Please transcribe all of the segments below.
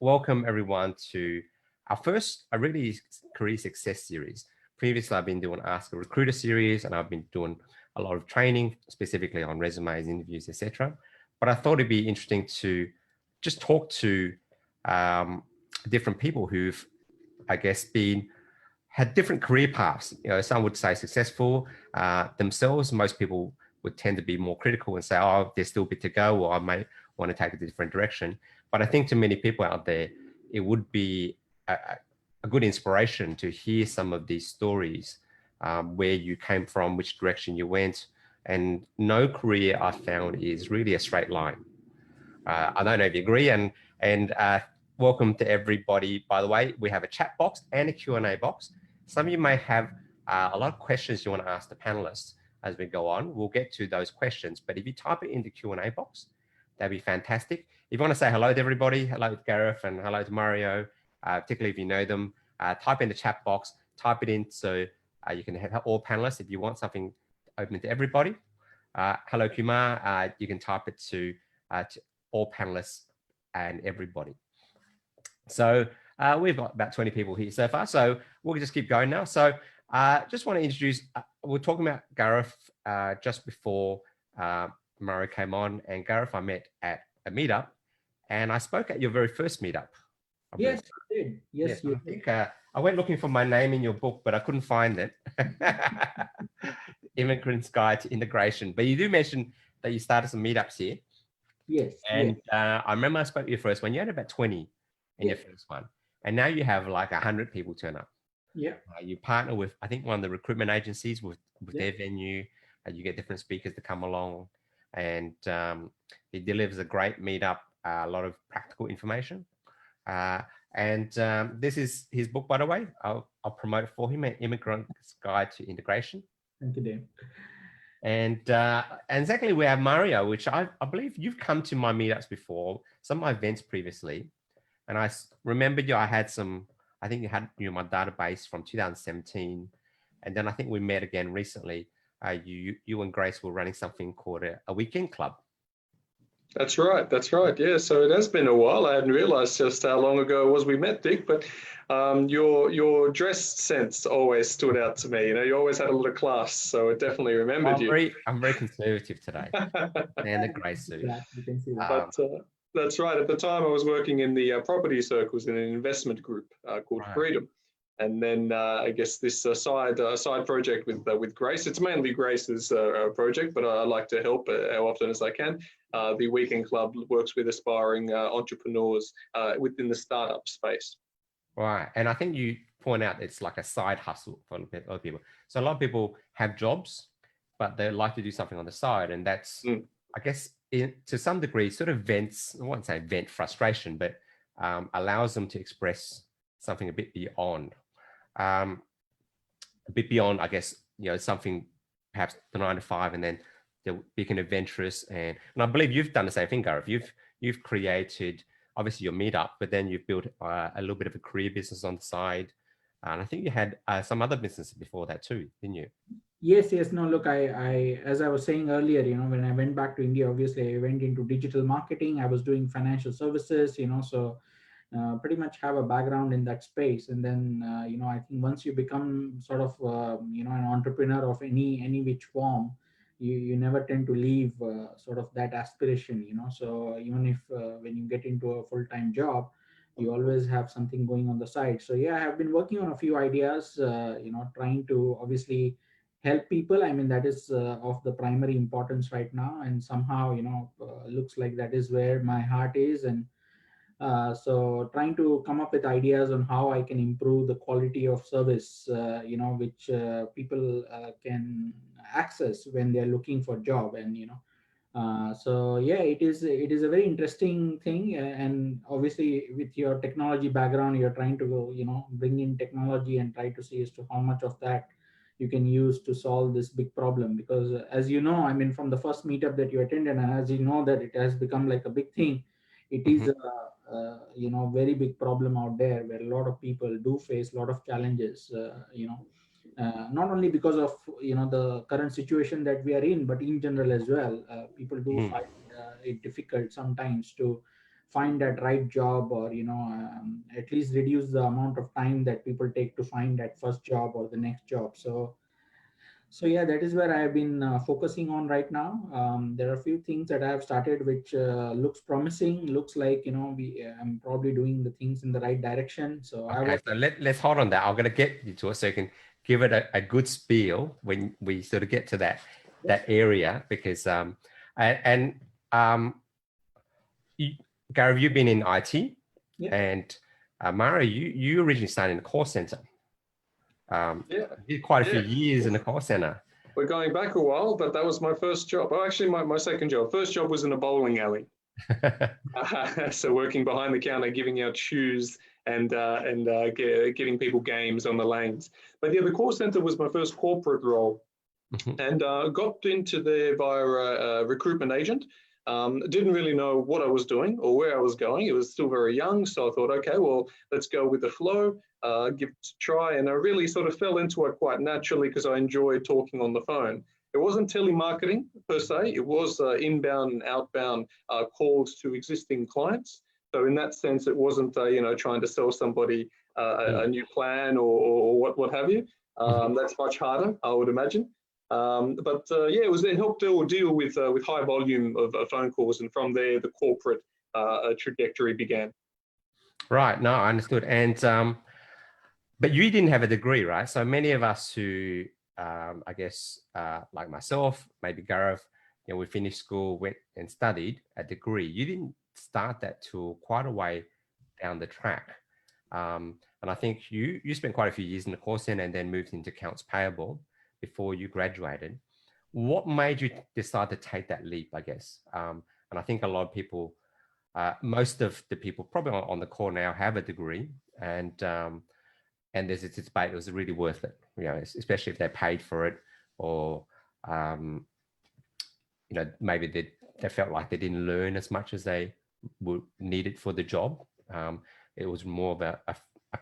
welcome everyone to our first a really career success series. Previously, I've been doing Ask a Recruiter series, and I've been doing a lot of training specifically on resumes, interviews, etc. But I thought it'd be interesting to just talk to different people who've, I guess, had different career paths. Some would say successful themselves. Most people would tend to be more critical and say, "Oh, there's still a bit to go," or "I may want to take a different direction." But I think to many people out there, it would be a good inspiration to hear some of these stories, where you came from, which direction you went. And no career I found is really a straight line. I don't know if you agree. And welcome to everybody. By the way, we have a chat box and a Q&A box. Some of you may have a lot of questions you want to ask the panelists as we go on. We'll get to those questions. But if you type it in the Q&A box, that'd be fantastic. If you want to say hello to everybody, hello to Gareth and hello to Mario, particularly if you know them, type in the chat box, type it in so you can have all panelists. If you want something open to everybody, hello Kumar, you can type it to all panelists and everybody. So we've got about 20 people here so far, so we'll just keep going now. So just want to introduce, we're talking about Gareth just before Mario came on, and Gareth I met at a meetup, and I spoke at your very first meetup. Yes, you did. Yes, you I think I went looking for my name in your book, but I couldn't find it. Immigrant's Guide to Integration. But you do mention that you started some meetups here. Yes. And I remember I spoke to your first one. You had about 20 in your first one. And now you have like 100 people turn up. Yeah. You partner with, I think, one of the recruitment agencies with their venue. You get different speakers to come along. And it delivers a great meetup, a lot of practical information. This is his book, by the way. I'll promote it for him, An Immigrant's Guide to Integration. Thank you, Dave. And secondly, we have Mario, which I believe you've come to my meetups before, some of my events previously. And I remember I had some, I think you had my database from 2017. And then I think we met again recently. You and Grace were running something called a weekend club. That's right. That's right. Yeah. So it has been a while. I hadn't realized just how long ago it was we met, Dick, but your dress sense always stood out to me. You always had a lot of class, so it definitely remembered you. I'm very conservative today. And a grey suit. Yeah, you can see that. But that's right. At the time, I was working in the property circles in an investment group called Freedom. And then I guess this side project with Grace, it's mainly Grace's project, but I like to help how often as I can. The Weekend Club works with aspiring entrepreneurs within the startup space. Right. And I think you point out it's like a side hustle for a lot of people. So a lot of people have jobs, but they like to do something on the side. And that's, I guess, to some degree, sort of vents, I won't say vent frustration, but allows them to express something a bit beyond. I guess, something perhaps the 9 to 5, and then they're becoming adventurous. And I believe you've done the same thing, Gaurav. You've created obviously your meetup, but then you've built a little bit of a career business on the side. And I think you had some other businesses before that too, didn't you? Yes. No, look, I as I was saying earlier, when I went back to India, obviously I went into digital marketing. I was doing financial services, so pretty much have a background in that space. And then, I think once you become sort of, an entrepreneur of any which form, you never tend to leave sort of that aspiration, so even if when you get into a full-time job, you always have something going on the side. So yeah, I have been working on a few ideas, trying to obviously help people. I mean, that is of the primary importance right now. And somehow, looks like that is where my heart is. And so trying to come up with ideas on how I can improve the quality of service, which people can access when they're looking for a job. And, so yeah, it is a very interesting thing. And obviously with your technology background, you're trying to go, bring in technology and try to see as to how much of that you can use to solve this big problem. Because as you know, I mean, from the first meetup that you attended, and as you know that it has become like a big thing, it is very big problem out there where a lot of people do face a lot of challenges, not only because of the current situation that we are in, but in general as well. People do find it difficult sometimes to find that right job, or at least reduce the amount of time that people take to find that first job or the next job. So yeah, that is where I've been focusing on right now. There are a few things that I have started which looks promising, looks like I'm probably doing the things in the right direction. So Okay, so let's hold on that. I'm going to get you to it so you can give it a good spiel when we sort of get to that area, because Gaurav, you've been in IT, and Mara, you originally started in a call center. You did quite a few years in a call center. We're going back a while, but that was my first job. Oh, actually, my second job. First job was in a bowling alley. So working behind the counter, giving out shoes and giving people games on the lanes. But yeah, the call center was my first corporate role, and got into there via a recruitment agent. Didn't really know what I was doing or where I was going. It was still very young, so I thought, okay, well, let's go with the flow, give it a try. And I really sort of fell into it quite naturally because I enjoyed talking on the phone. It wasn't telemarketing per se. It was inbound and outbound calls to existing clients. So in that sense, it wasn't trying to sell somebody a new plan or what have you. That's much harder, I would imagine. It was then helped deal with high volume of phone calls, and from there the corporate trajectory began. Right. No, I understood. And but you didn't have a degree, right? So many of us who I guess like myself, maybe Gaurav, we finished school, went and studied a degree. You didn't start that till quite a way down the track. And I think you spent quite a few years in the call center and then moved into accounts payable before you graduated. What made you decide to take that leap, I guess? And I think a lot of people, most of the people probably on the call now have a degree, and there's this debate, it was really worth it, especially if they paid for it, or maybe they felt like they didn't learn as much as they would needed for the job. It was more of a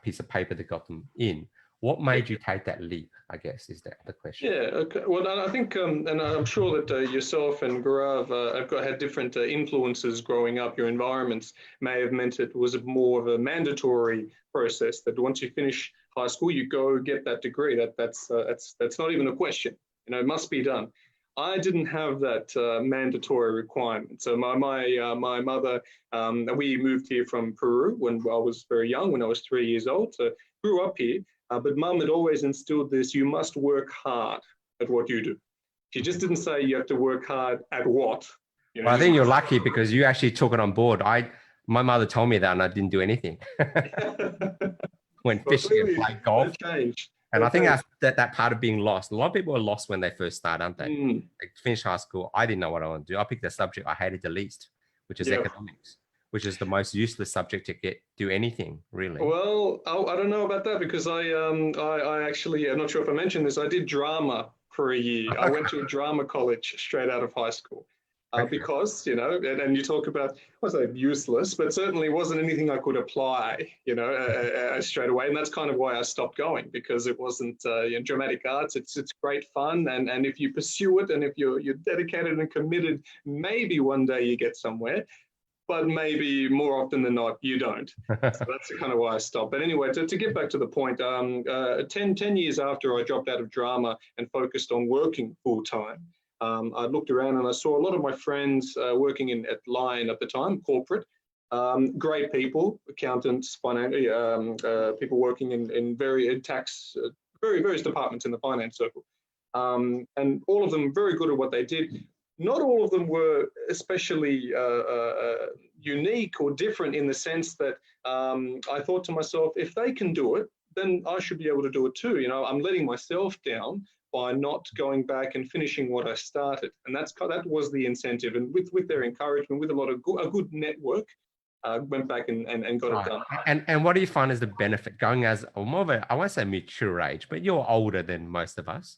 piece of paper that got them in. What made you take that leap, I guess, is the question. Yeah, okay. Well, I think, and I'm sure that yourself and Gaurav had different influences growing up. Your environments may have meant it was more of a mandatory process, that once you finish high school, you go get that degree. That's not even a question. It must be done. I didn't have that mandatory requirement. So my mother, we moved here from Peru when I was very young, when I was 3 years old. So grew up here. But mum had always instilled this: you must work hard at what you do. She just didn't say you have to work hard at what. Well, I think you're lucky because you actually took it on board. My mother told me that and I didn't do anything. Went fishing and played golf. And I think that part of being lost. A lot of people are lost when they first start, aren't they? They finish high school. I didn't know what I wanted to do. I picked the subject I hated the least, which is economics, which is the most useless subject to do anything, really. Well, I don't know about that, because I actually, I'm not sure if I mentioned this, I did drama for a year. I went to a drama college straight out of high school. Because, and you talk about, I won't say useless, but certainly wasn't anything I could apply, straight away. And that's kind of why I stopped going, because it wasn't dramatic arts. It's great fun. And if you pursue it, and if you're dedicated and committed, maybe one day you get somewhere. But maybe more often than not, you don't. So that's kind of why I stopped. But anyway, to get back to the point, 10 years after I dropped out of drama and focused on working full time, I looked around and I saw a lot of my friends working at Lion at the time, corporate, great people, accountants, people working in various departments in the finance circle. And all of them very good at what they did. Not all of them were especially unique or different, in the sense that I thought to myself, if they can do it, then I should be able to do it too. I'm letting myself down by not going back and finishing what I started. And that was the incentive. And with their encouragement, with a good network, went back and got it done. And what do you find is the benefit going as more of a, I won't say mature age, but you're older than most of us.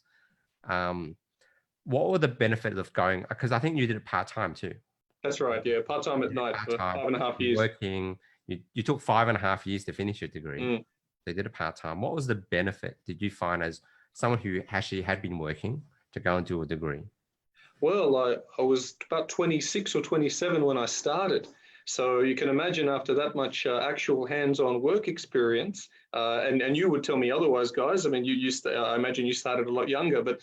What were the benefits of going? Because I think you did it part-time too. That's right. Yeah. Part-time at night for 5.5 years. Working. You took 5.5 years to finish your degree. They did it part-time. What was the benefit did you find as someone who actually had been working to go and do a degree? Well, I was about 26 or 27 when I started. So you can imagine after that much actual hands-on work experience, and you would tell me otherwise, guys. I mean, I imagine you started a lot younger, but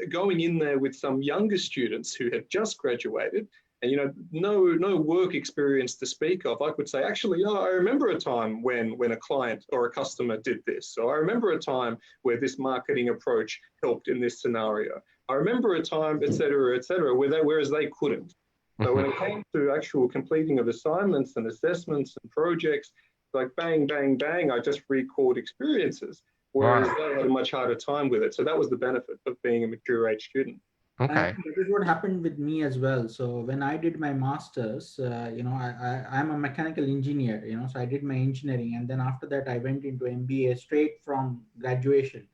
going in there with some younger students who had just graduated, and no work experience to speak of, I could say, actually, I remember a time when a client or a customer did this. So I remember a time where this marketing approach helped in this scenario. I remember a time, et cetera, whereas they couldn't. So when it came to actual completing of assignments and assessments and projects, like bang, bang, bang, I just recalled experiences, whereas they had a much harder time with it. So that was the benefit of being a mature age student. Okay. This is what happened with me as well. So when I did my master's, I'm a mechanical engineer, so I did my engineering, and then after that I went into MBA straight from graduation.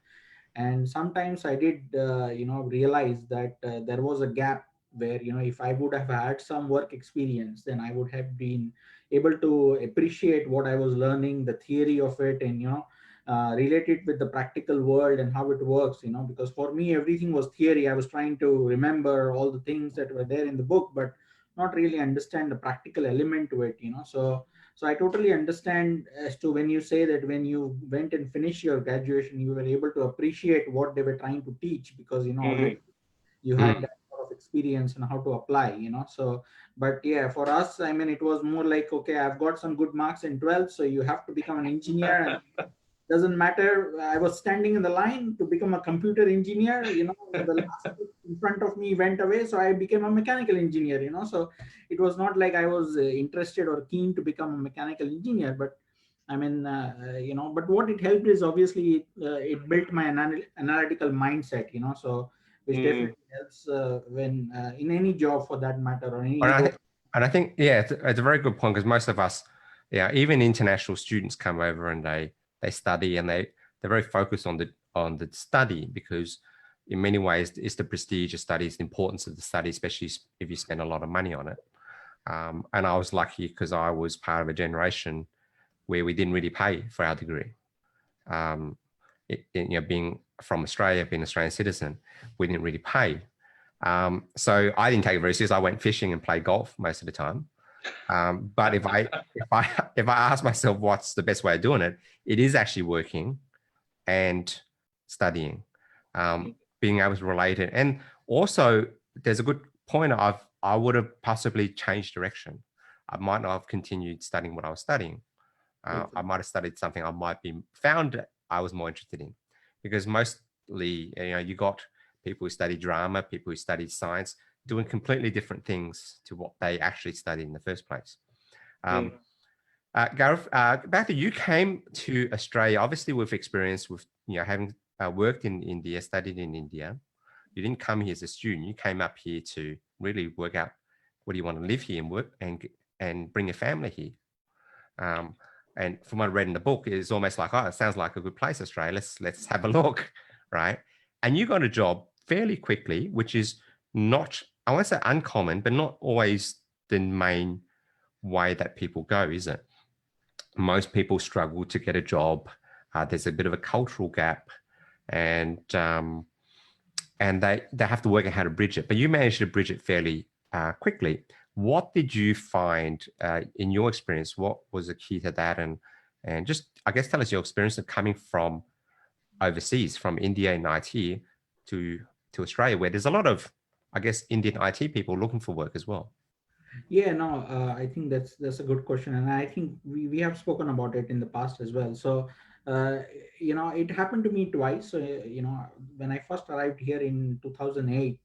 And sometimes I did, realize that there was a gap where, if I would have had some work experience, then I would have been able to appreciate what I was learning, the theory of it, and, relate it with the practical world and how it works, because for me, everything was theory. I was trying to remember all the things that were there in the book, but not really understand the practical element to it, So I totally understand as to when you say that when you went and finished your graduation, you were able to appreciate what they were trying to teach because, already you had that sort of experience and how to apply, So, but yeah, for us, I mean, it was more like, okay, I've got some good marks in 12th, so you have to become an engineer. And doesn't matter. I was standing in the line to become a computer engineer, the last in front of me went away. So I became a mechanical engineer, so it was not like I was interested or keen to become a mechanical engineer, but I mean, but what it helped is obviously it built my analytical mindset, so which definitely helps when in any job for that matter or any role. And I think, yeah, it's a very good point because most of us, even international students come over and they study and they're very focused on the study because in many ways it's the prestige of study, it's the importance of the study, especially if you spend a lot of money on it. And I was lucky because I was part of a generation where we didn't really pay for our degree. Being from Australia, being an Australian citizen, we didn't really pay. So I didn't take it very seriously. I went fishing and played golf most of the time. But if I ask myself what's the best way of doing it, it is actually working and studying, being able to relate it. And also there's a good point I would have possibly changed direction. I might not have continued studying what I was studying. I might have studied something I might be found I was more interested in, because mostly, you got people who study drama, people who study science, doing completely different things to what they actually studied in the first place. Gaurav, back to you came to Australia, obviously with experience with, having worked in India, studied in India. You didn't come here as a student. You came up here to really work out what do you want to live here and work and bring a family here. And from what I read in the book, it's almost like, oh, it sounds like a good place, Australia. Let's have a look, right? And you got a job fairly quickly, which is not, I won't say uncommon, but not always the main way that people go, is it? Most people struggle to get a job. There's a bit of a cultural gap, and they have to work out how to bridge it. But you managed to bridge it fairly quickly. What did you find in your experience? What was the key to that? And just, I guess, tell us your experience of coming from overseas, from India in IT to Australia, where there's a lot of, I guess, Indian IT people looking for work as well. Yeah, no, I think that's a good question, and I think we have spoken about it in the past as well. So, it happened to me twice. So, when I first arrived here in 2008,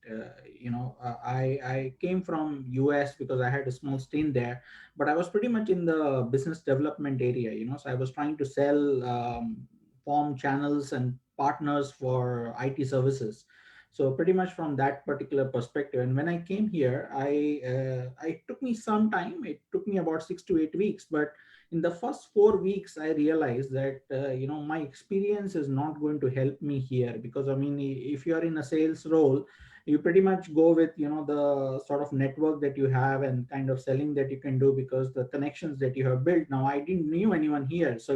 I came from US because I had a small stint there, but I was pretty much in the business development area. So I was trying to sell, form channels and partners for IT services. So pretty much from that particular perspective. And when I came here, I took me some time. It took me about 6 to 8 weeks. But in the first 4 weeks, I realized that my experience is not going to help me here, because I mean, if you are in a sales role, you pretty much go with the sort of network that you have and kind of selling that you can do because the connections that you have built. Now I didn't knew anyone here, so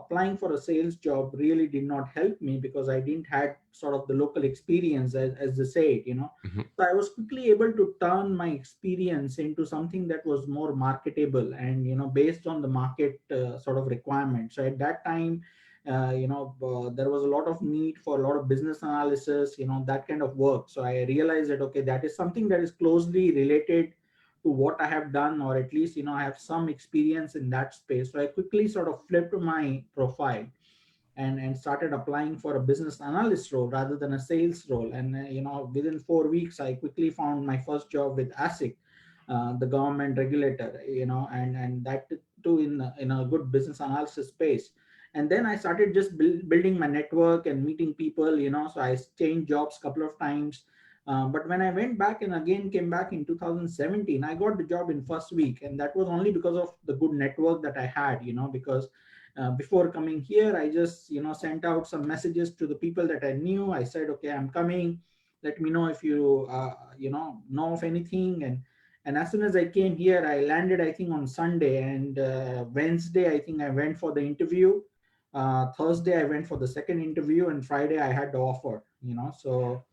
applying for a sales job really did not help me because I didn't had sort of the local experience, as they say it, Mm-hmm. So I was quickly able to turn my experience into something that was more marketable and, based on the market sort of requirements. So at that time, there was a lot of need for a lot of business analysis, that kind of work. So I realized that, okay, that is something that is closely related to what I have done, or at least, I have some experience in that space. So I quickly sort of flipped my profile and started applying for a business analyst role rather than a sales role. And, within 4 weeks, I quickly found my first job with ASIC, the government regulator, and that too in a good business analysis space. And then I started just building my network and meeting people, so I changed jobs a couple of times. But when I went back and again came back in 2017, I got the job in first week. And that was only because of the good network that I had, because before coming here, I just, sent out some messages to the people that I knew. I said, okay, I'm coming. Let me know if you, know of anything. And as soon as I came here, I landed, I think, on Sunday. And Wednesday, I think I went for the interview. Thursday, I went for the second interview. And Friday, I had the offer, So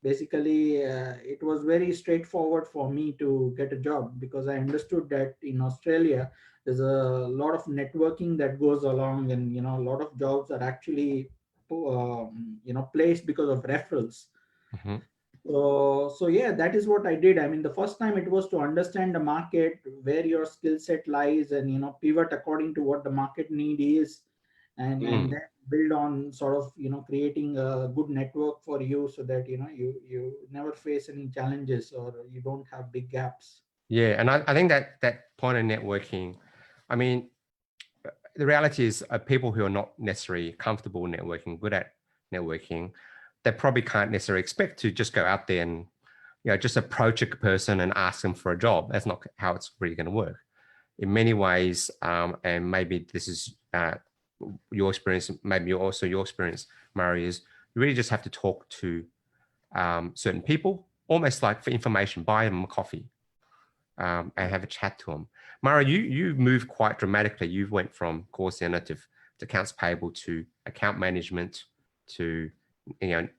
basically, it was very straightforward for me to get a job because I understood that in Australia, there's a lot of networking that goes along, and a lot of jobs are actually placed because of referrals. Mm-hmm. So yeah, that is what I did. I mean, the first time it was to understand the market, where your skill set lies, and pivot according to what the market need is, and then build on sort of creating a good network for you, so that you never face any challenges or you don't have big gaps. Yeah, and I think that point of networking, I mean, the reality is people who are not necessarily comfortable networking, good at networking, they probably can't necessarily expect to just go out there and just approach a person and ask them for a job. That's not how it's really going to work. In many ways, and maybe this is your experience, maybe also your experience, Murray, is you really just have to talk to certain people, almost like for information, buy them a coffee and have a chat to them. Murray, you moved quite dramatically. You went from call center to accounts payable to account management to in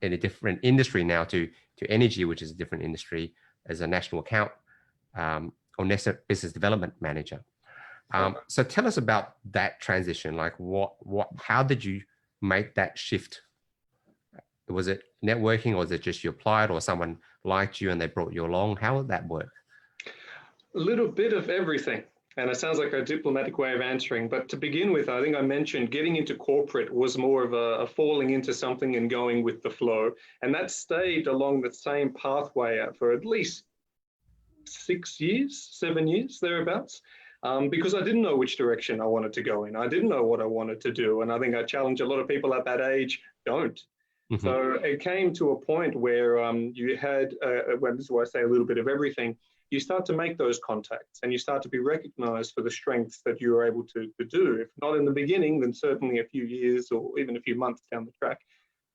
a different industry now to energy, which is a different industry, as a national account or business development manager. So tell us about that transition. Like how did you make that shift? Was it networking, or was it just you applied, or someone liked you and they brought you along? How did that work? A little bit of everything. And it sounds like a diplomatic way of answering. But to begin with, I think I mentioned getting into corporate was more of a falling into something and going with the flow. And that stayed along the same pathway for at least 6 years, 7 years, thereabouts. Because I didn't know which direction I wanted to go in. I didn't know what I wanted to do. And I think I challenge a lot of people at that age don't. Mm-hmm. So it came to a point where you had, well, this is why I say a little bit of everything, you start to make those contacts and you start to be recognized for the strengths that you are able to do. If not in the beginning, then certainly a few years or even a few months down the track.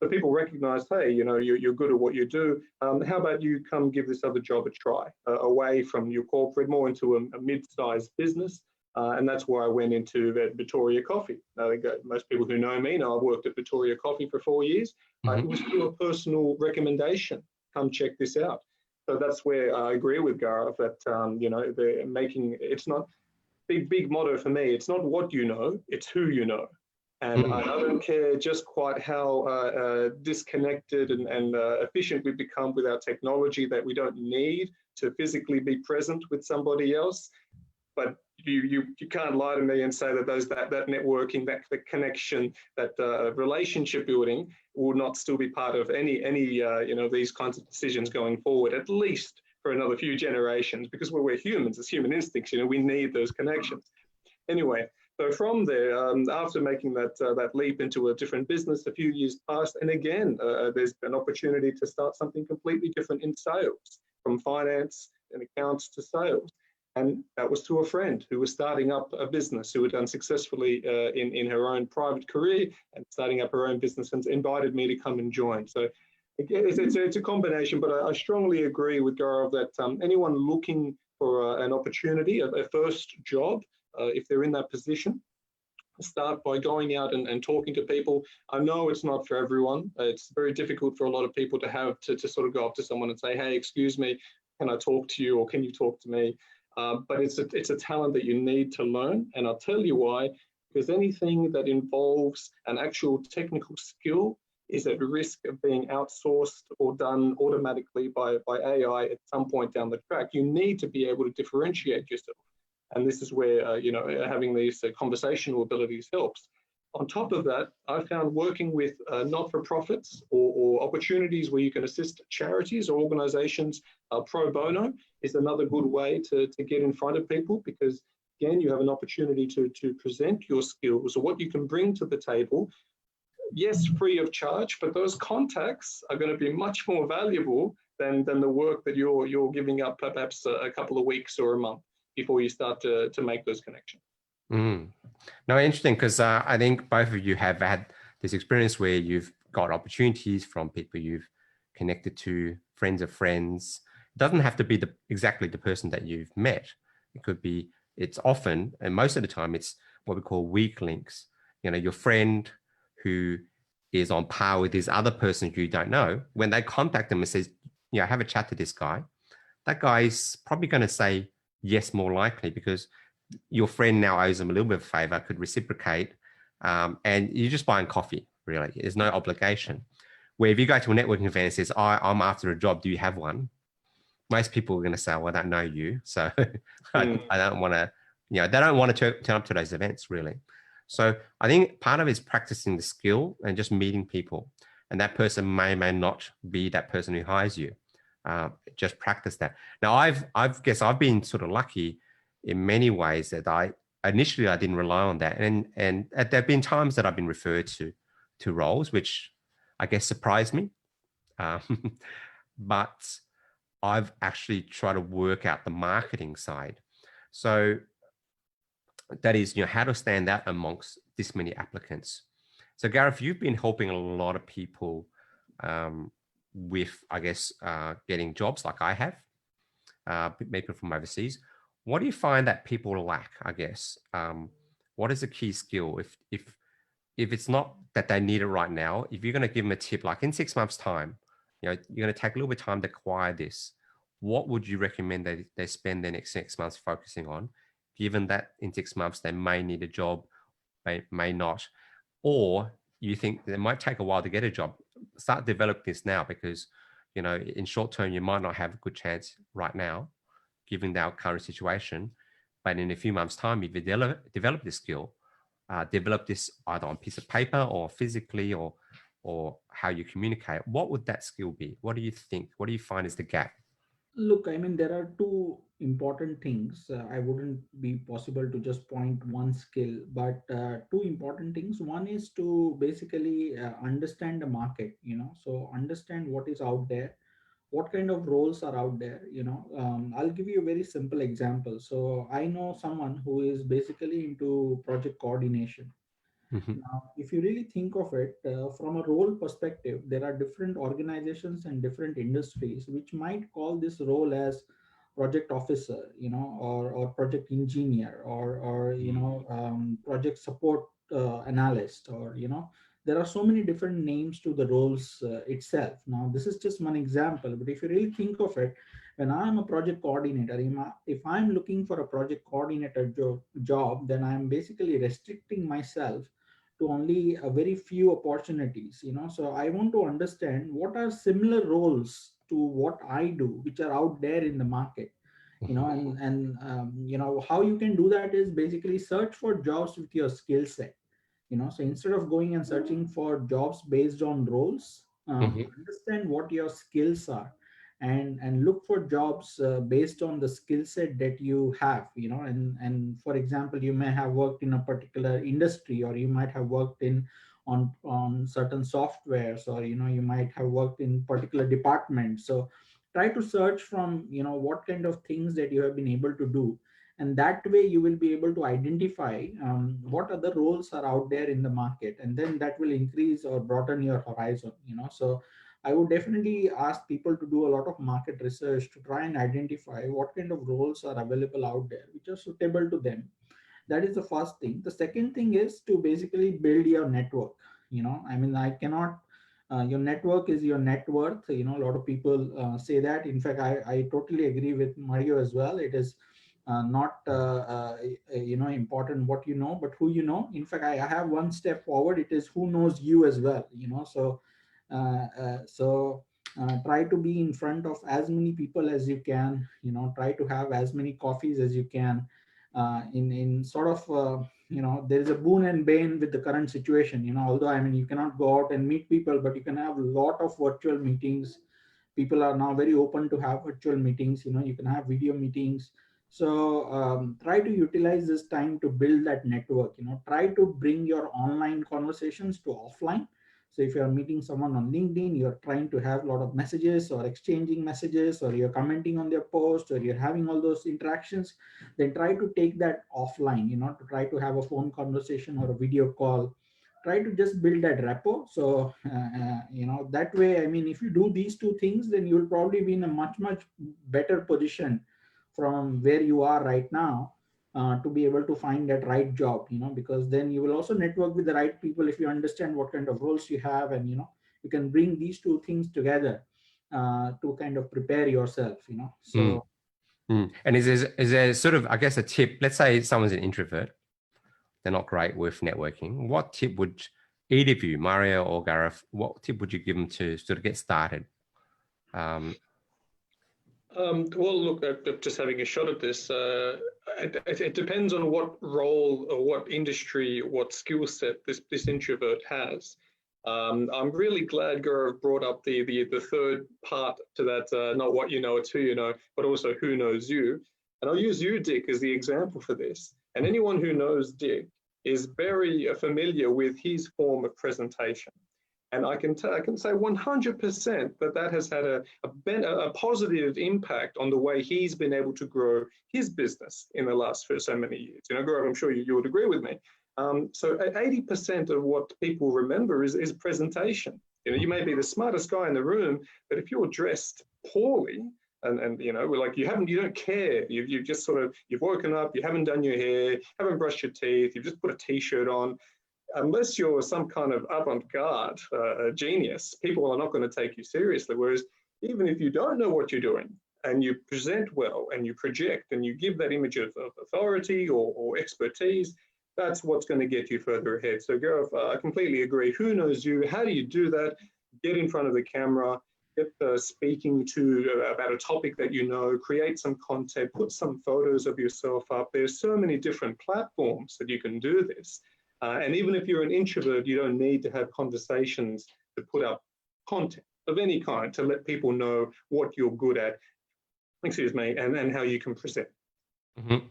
But people recognize, hey, you're good at what you do. How about you come give this other job a try, away from your corporate, more into a mid-sized business. And that's where I went into Victoria Coffee. I think most people who know me know I've worked at Victoria Coffee for 4 years. Mm-hmm. It was through a personal recommendation. Come check this out. So that's where I agree with Gaurav that, they're making, it's not, big motto for me, it's not what you know, it's who you know. And I don't care just quite how disconnected and efficient we've become with our technology, that we don't need to physically be present with somebody else. But you can't lie to me and say that that networking, that connection, that relationship building will not still be part of any these kinds of decisions going forward, at least for another few generations, because we're humans, it's human instincts, we need those connections. Anyway, so from there, after making that leap into a different business, a few years passed, and again, there's an opportunity to start something completely different in sales, from finance and accounts to sales. And that was to a friend who was starting up a business, who had done successfully in her own private career and starting up her own business, and invited me to come and join. So again, it's a combination, but I strongly agree with Gaurav that anyone looking for an opportunity, a first job, if they're in that position, start by going out and talking to people. I know it's not for everyone. It's very difficult for a lot of people to have to sort of go up to someone and say, hey, excuse me, can I talk to you, or can you talk to me? But it's a talent that you need to learn. And I'll tell you why, because anything that involves an actual technical skill is at risk of being outsourced or done automatically by AI at some point down the track. You need to be able to differentiate yourself. And this is where, having these conversational abilities helps. On top of that, I found working with not-for-profits or opportunities where you can assist charities or organizations pro bono is another good way to get in front of people, because again, you have an opportunity to present your skills or what you can bring to the table. Yes, free of charge, but those contacts are going to be much more valuable than the work that you're giving up perhaps a couple of weeks or a month before you start to make those connections. Mm. No, interesting, because I think both of you have had this experience where you've got opportunities from people you've connected to, friends of friends. It doesn't have to be exactly the person that you've met. It could be, it's often, and most of the time, it's what we call weak links. Your friend who is on par with this other person who you don't know, when they contact them and says, have a chat to this guy, that guy is probably going to say yes more likely, because your friend now owes them a little bit of a favor, could reciprocate, and you're just buying coffee, really. There's no obligation. Where if you go to a networking event and says, I'm after a job, do you have one? Most people are going to say, well, I don't know you, so I don't want to, they don't want to turn up to those events, really. So I think part of it is practicing the skill and just meeting people. And that person may not be that person who hires you. Just practice that. Now, I've been sort of lucky in many ways that I didn't rely on that. And there have been times that I've been referred to roles, which I guess surprised me. But I've actually tried to work out the marketing side. So that is, how to stand out amongst this many applicants. So Gareth, you've been helping a lot of people with, I guess, getting jobs like I have, maybe from overseas. What do you find that people lack, I guess? What is a key skill? If it's not that they need it right now, if you're going to give them a tip, like in 6 months' time, you're going to take a little bit of time to acquire this, what would you recommend they spend their next 6 months focusing on, given that in 6 months they may need a job, may not, or you think it might take a while to get a job? Start develop this now, because in short term you might not have a good chance right now, given our current situation, but in a few months' time, if you develop this skill, develop this either on a piece of paper or physically, or how you communicate, what would that skill be? What do you think? What do you find is the gap? Look, I mean, there are two important things. I wouldn't be possible to just point one skill, but two important things. One is to basically understand the market, so understand what is out there, what kind of roles are out there. I'll give you a very simple example. So I know someone who is basically into project coordination. Mm-hmm. Now, if you really think of it from a role perspective, there are different organizations and different industries which might call this role as project officer, or project engineer, or project support analyst, or there are so many different names to the roles itself. Now, this is just one example, but if you really think of it, when I'm a project coordinator, if I'm looking for a project coordinator job, then I'm basically restricting myself to only a very few opportunities. So I want to understand what are similar roles to what I do which are out there in the market. How you can do that is basically search for jobs with your skill set. So instead of going and searching for jobs based on roles, Mm-hmm. understand what your skills are, and look for jobs based on the skill set that you have. And for example, you may have worked in a particular industry, or you might have worked on certain softwares, or you might have worked in particular departments. So try to search from what kind of things that you have been able to do, and that way you will be able to identify what other roles are out there in the market, and then that will increase or broaden your horizon. So I would definitely ask people to do a lot of market research to try and identify what kind of roles are available out there which are suitable to them. That is the first thing. The second thing is to basically build your network. I mean, I cannot, your network is your net worth. A lot of people say that. In fact, I totally agree with Mario as well. It is not important what you know, but who you know. In fact, I have one step forward. It is who knows you as well. Try to be in front of as many people as you can. Try to have as many coffees as you can. In sort of there is a boon and bane with the current situation. Although, I mean, you cannot go out and meet people, but you can have a lot of virtual meetings. People are now very open to have virtual meetings. You can have video meetings. So try to utilize this time to build that network. Try to bring your online conversations to offline. So if you're meeting someone on LinkedIn, you're trying to have a lot of messages or exchanging messages, or you're commenting on their post, or you're having all those interactions, then try to take that offline, to try to have a phone conversation or a video call. Try to just build that rapport. So that way, I mean, if you do these two things, then you'll probably be in a much better position from where you are right now, to be able to find that right job. Because then you will also network with the right people if you understand what kind of roles you have, and you can bring these two things together to kind of prepare yourself. So And is there sort of, I guess, a tip? Let's say someone's an introvert, they're not great with networking. What tip would either of you, Mario or Gaurav, what tip would you give them to sort of get started? Well, look, just having a shot at this, it depends on what role or what industry, what skill set this introvert has. I'm really glad Gaurav brought up the third part to that, not what you know, it's who you know, but also who knows you. And I'll use you, Dick, as the example for this. And anyone who knows Dick is very familiar with his form of presentation. And I can say 100% that has had a positive impact on the way he's been able to grow his business in the last for so many years. Gaurav, I'm sure you would agree with me. So 80% of what people remember is presentation. You may be the smartest guy in the room, but if you're dressed poorly, and like you don't care, you've just sort of, you've woken up, you haven't done your hair, haven't brushed your teeth, you've just put a t-shirt on. Unless you're some kind of avant-garde genius, people are not going to take you seriously. Whereas even if you don't know what you're doing and you present well and you project and you give that image of authority or expertise, that's what's going to get you further ahead. So Gaurav, I completely agree. Who knows you? How do you do that? Get in front of the camera, get speaking about a topic that you know, create some content, put some photos of yourself up. There's so many different platforms that you can do this. And even if you're an introvert, you don't need to have conversations to put up content of any kind to let people know what you're good at, and how you can present. Mm-hmm.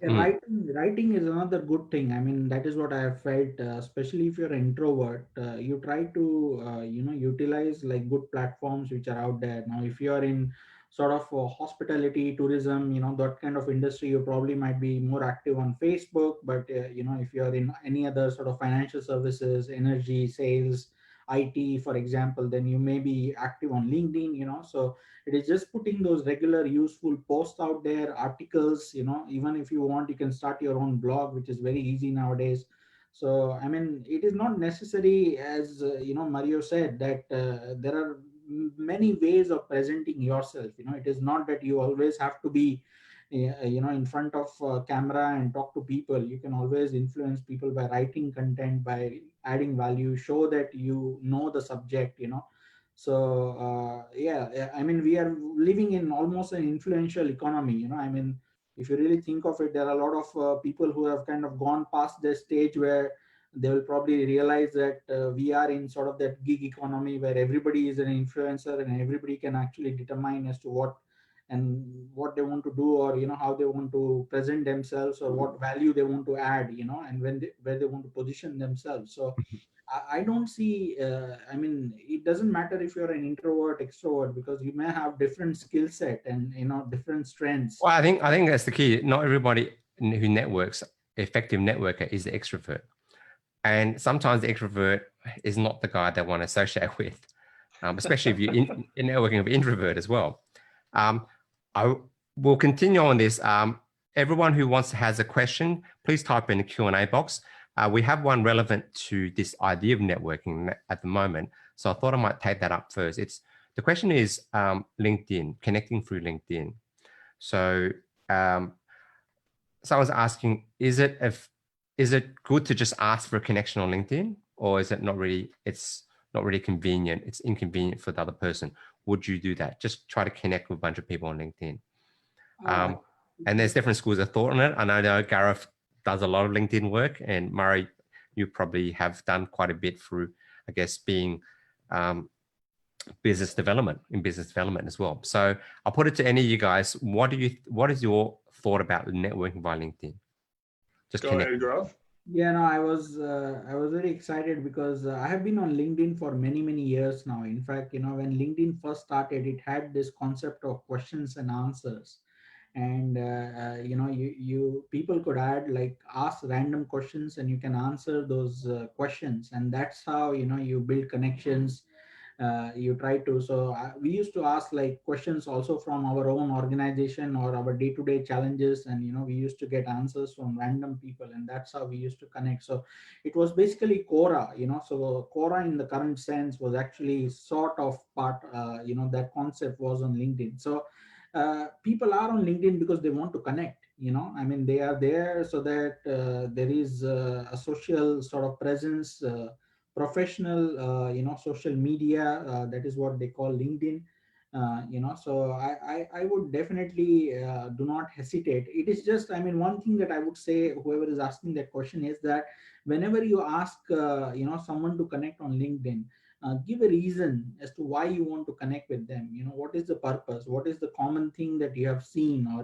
Yeah, writing is another good thing. I mean, that is what I have felt, especially if you're an introvert. You try to, utilize like good platforms which are out there. Now, if you're in sort of hospitality, tourism, that kind of industry, you probably might be more active on Facebook. But, if you're in any other sort of financial services, energy, sales, IT, for example, then you may be active on LinkedIn. So it is just putting those regular useful posts out there, articles. Even if you want, you can start your own blog, which is very easy nowadays. So I mean, it is not necessary, as Mario said, that there are many ways of presenting yourself. It is not that you always have to be in front of camera and talk to people. You can always influence people by writing content, by adding value, show that you know the subject. So I mean, we are living in almost an influential economy. I mean, if you really think of it, there are a lot of people who have kind of gone past the stage where they will probably realize that we are in sort of that gig economy where everybody is an influencer and everybody can actually determine as to what they want to do, or how they want to present themselves, or what value they want to add, and where they want to position themselves. So I don't see, I mean, it doesn't matter if you're an introvert, extrovert, because you may have different skill set and, different strengths. Well, I think that's the key. Not everybody who networks, effective networker, is the extrovert. And sometimes the extrovert is not the guy they want to associate with, especially if you're in networking with an introvert as well. I will continue on this. everyone who has a question, please type in the Q&A box. We have one relevant to this idea of networking at the moment. So I thought I might take that up first. The question is LinkedIn, connecting through LinkedIn. So someone's asking, is it good to just ask for a connection on LinkedIn, or is it not really, it's not really convenient, it's inconvenient for the other person? Would you do that? Just try to connect with a bunch of people on LinkedIn. And there's different schools of thought on it. And I know Gareth does a lot of LinkedIn work, and Murray, you probably have done quite a bit through, I guess, being business development as well. So I'll put it to any of you guys. What is your thought about networking via LinkedIn? Just go ahead, Gaurav. Yeah, no, I was very excited because I have been on LinkedIn for many years now. In fact, when LinkedIn first started, it had this concept of questions and answers, and you people could ask random questions and you can answer those questions, and that's how you build connections. You try to, so we used to ask questions also from our own organization or our day-to-day challenges, and we used to get answers from random people, and that's how we used to connect. So it was basically Quora. So Quora in the current sense was actually sort of part, that concept was on LinkedIn. So people are on LinkedIn because they want to connect. I mean, they are there so that there is a social sort of presence, professional, social media. That is what they call LinkedIn. So I would definitely do not hesitate. It is just, I mean, one thing that I would say, whoever is asking that question, is that whenever you ask, someone to connect on LinkedIn, give a reason as to why you want to connect with them. What is the purpose? What is the common thing that you have seen? Or,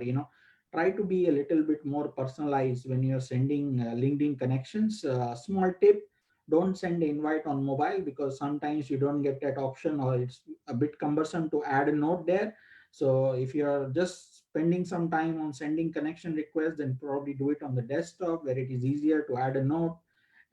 try to be a little bit more personalized when you're sending LinkedIn connections. Small tip: don't send an invite on mobile, because sometimes you don't get that option, or it's a bit cumbersome to add a note there. So if you're just spending some time on sending connection requests, then probably do it on the desktop where it is easier to add a note.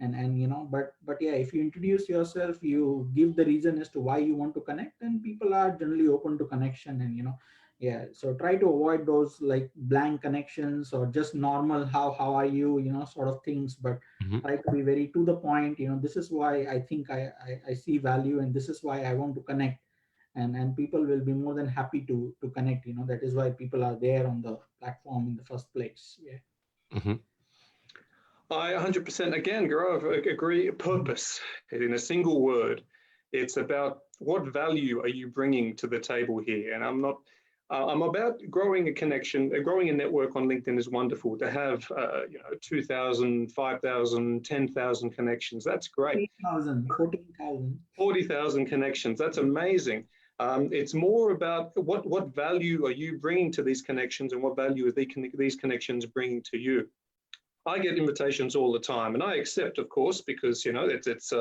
And but yeah, if you introduce yourself, you give the reason as to why you want to connect, and people are generally open to connection. And yeah, so try to avoid those blank connections or just normal how are you, sort of things, but try to be very to the point. This is why I think I see value, and this is why I want to connect. And people will be more than happy to connect. That is why people are there on the platform in the first place. Yeah. I 100% again, Gaurav, agree. Purpose, in a single word, it's about what value are you bringing to the table here. And I'm about growing a connection, growing a network on LinkedIn is wonderful. To have 2,000, 5,000, 10,000 connections, that's great. 40,000 connections, that's amazing. It's more about what value are you bringing to these connections, and what value are these connections bringing to you. I get invitations all the time, and I accept, of course, because it's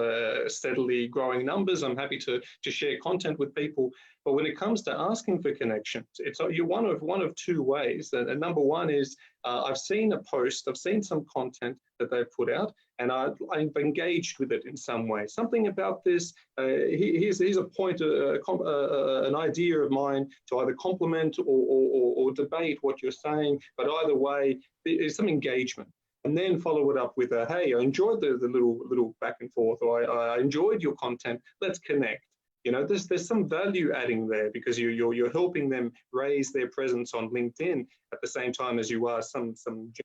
steadily growing numbers. I'm happy to share content with people. But when it comes to asking for connections, you're one of two ways. And number one is I've seen a post, I've seen some content that they've put out, and I've engaged with it in some way. Something about this, here's a point, an idea of mine to either compliment or debate what you're saying. But either way, there's some engagement. And then follow it up with a, hey, I enjoyed the little back and forth, or I enjoyed your content. Let's connect. There's some value adding there, because you're helping them raise their presence on LinkedIn at the same time as you are some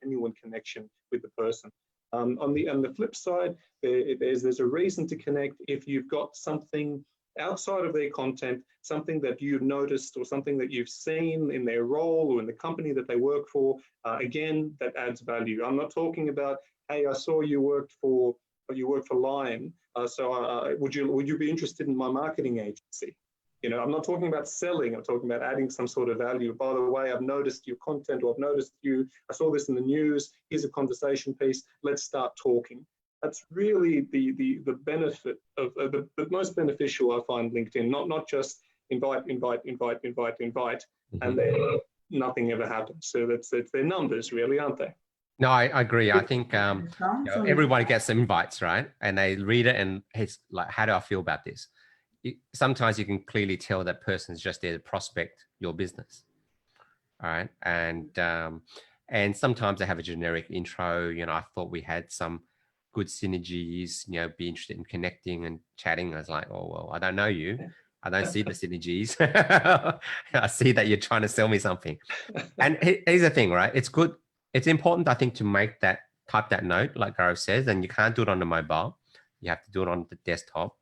genuine connection with the person. On the flip side, there's a reason to connect if you've got something outside of their content, something that you've noticed or something that you've seen in their role or in the company that they work for. Again, that adds value. I'm not talking about, hey, I saw you worked for Lion, so would you be interested in my marketing agency? I'm not talking about selling. I'm talking about adding some sort of value. By the way, I've noticed your content, or I've noticed I saw this in the news. Here's a conversation piece. Let's start talking. That's really the benefit of the most beneficial, I find, LinkedIn. Not just invite, and then nothing ever happens. So it's their numbers, really, aren't they? No, I agree. I think everybody gets invites, right? And they read it, and it's like, how do I feel about this? Sometimes you can clearly tell that person's just there to prospect your business. All right. And sometimes they have a generic intro. I thought we had some good synergies, be interested in connecting and chatting. I was like, oh, well, I don't know you. I don't see the synergies. I see that you're trying to sell me something. And here's the thing, right? It's good. It's important, I think, to type that note, like Gaurav says, and you can't do it on the mobile. You have to do it on the desktop.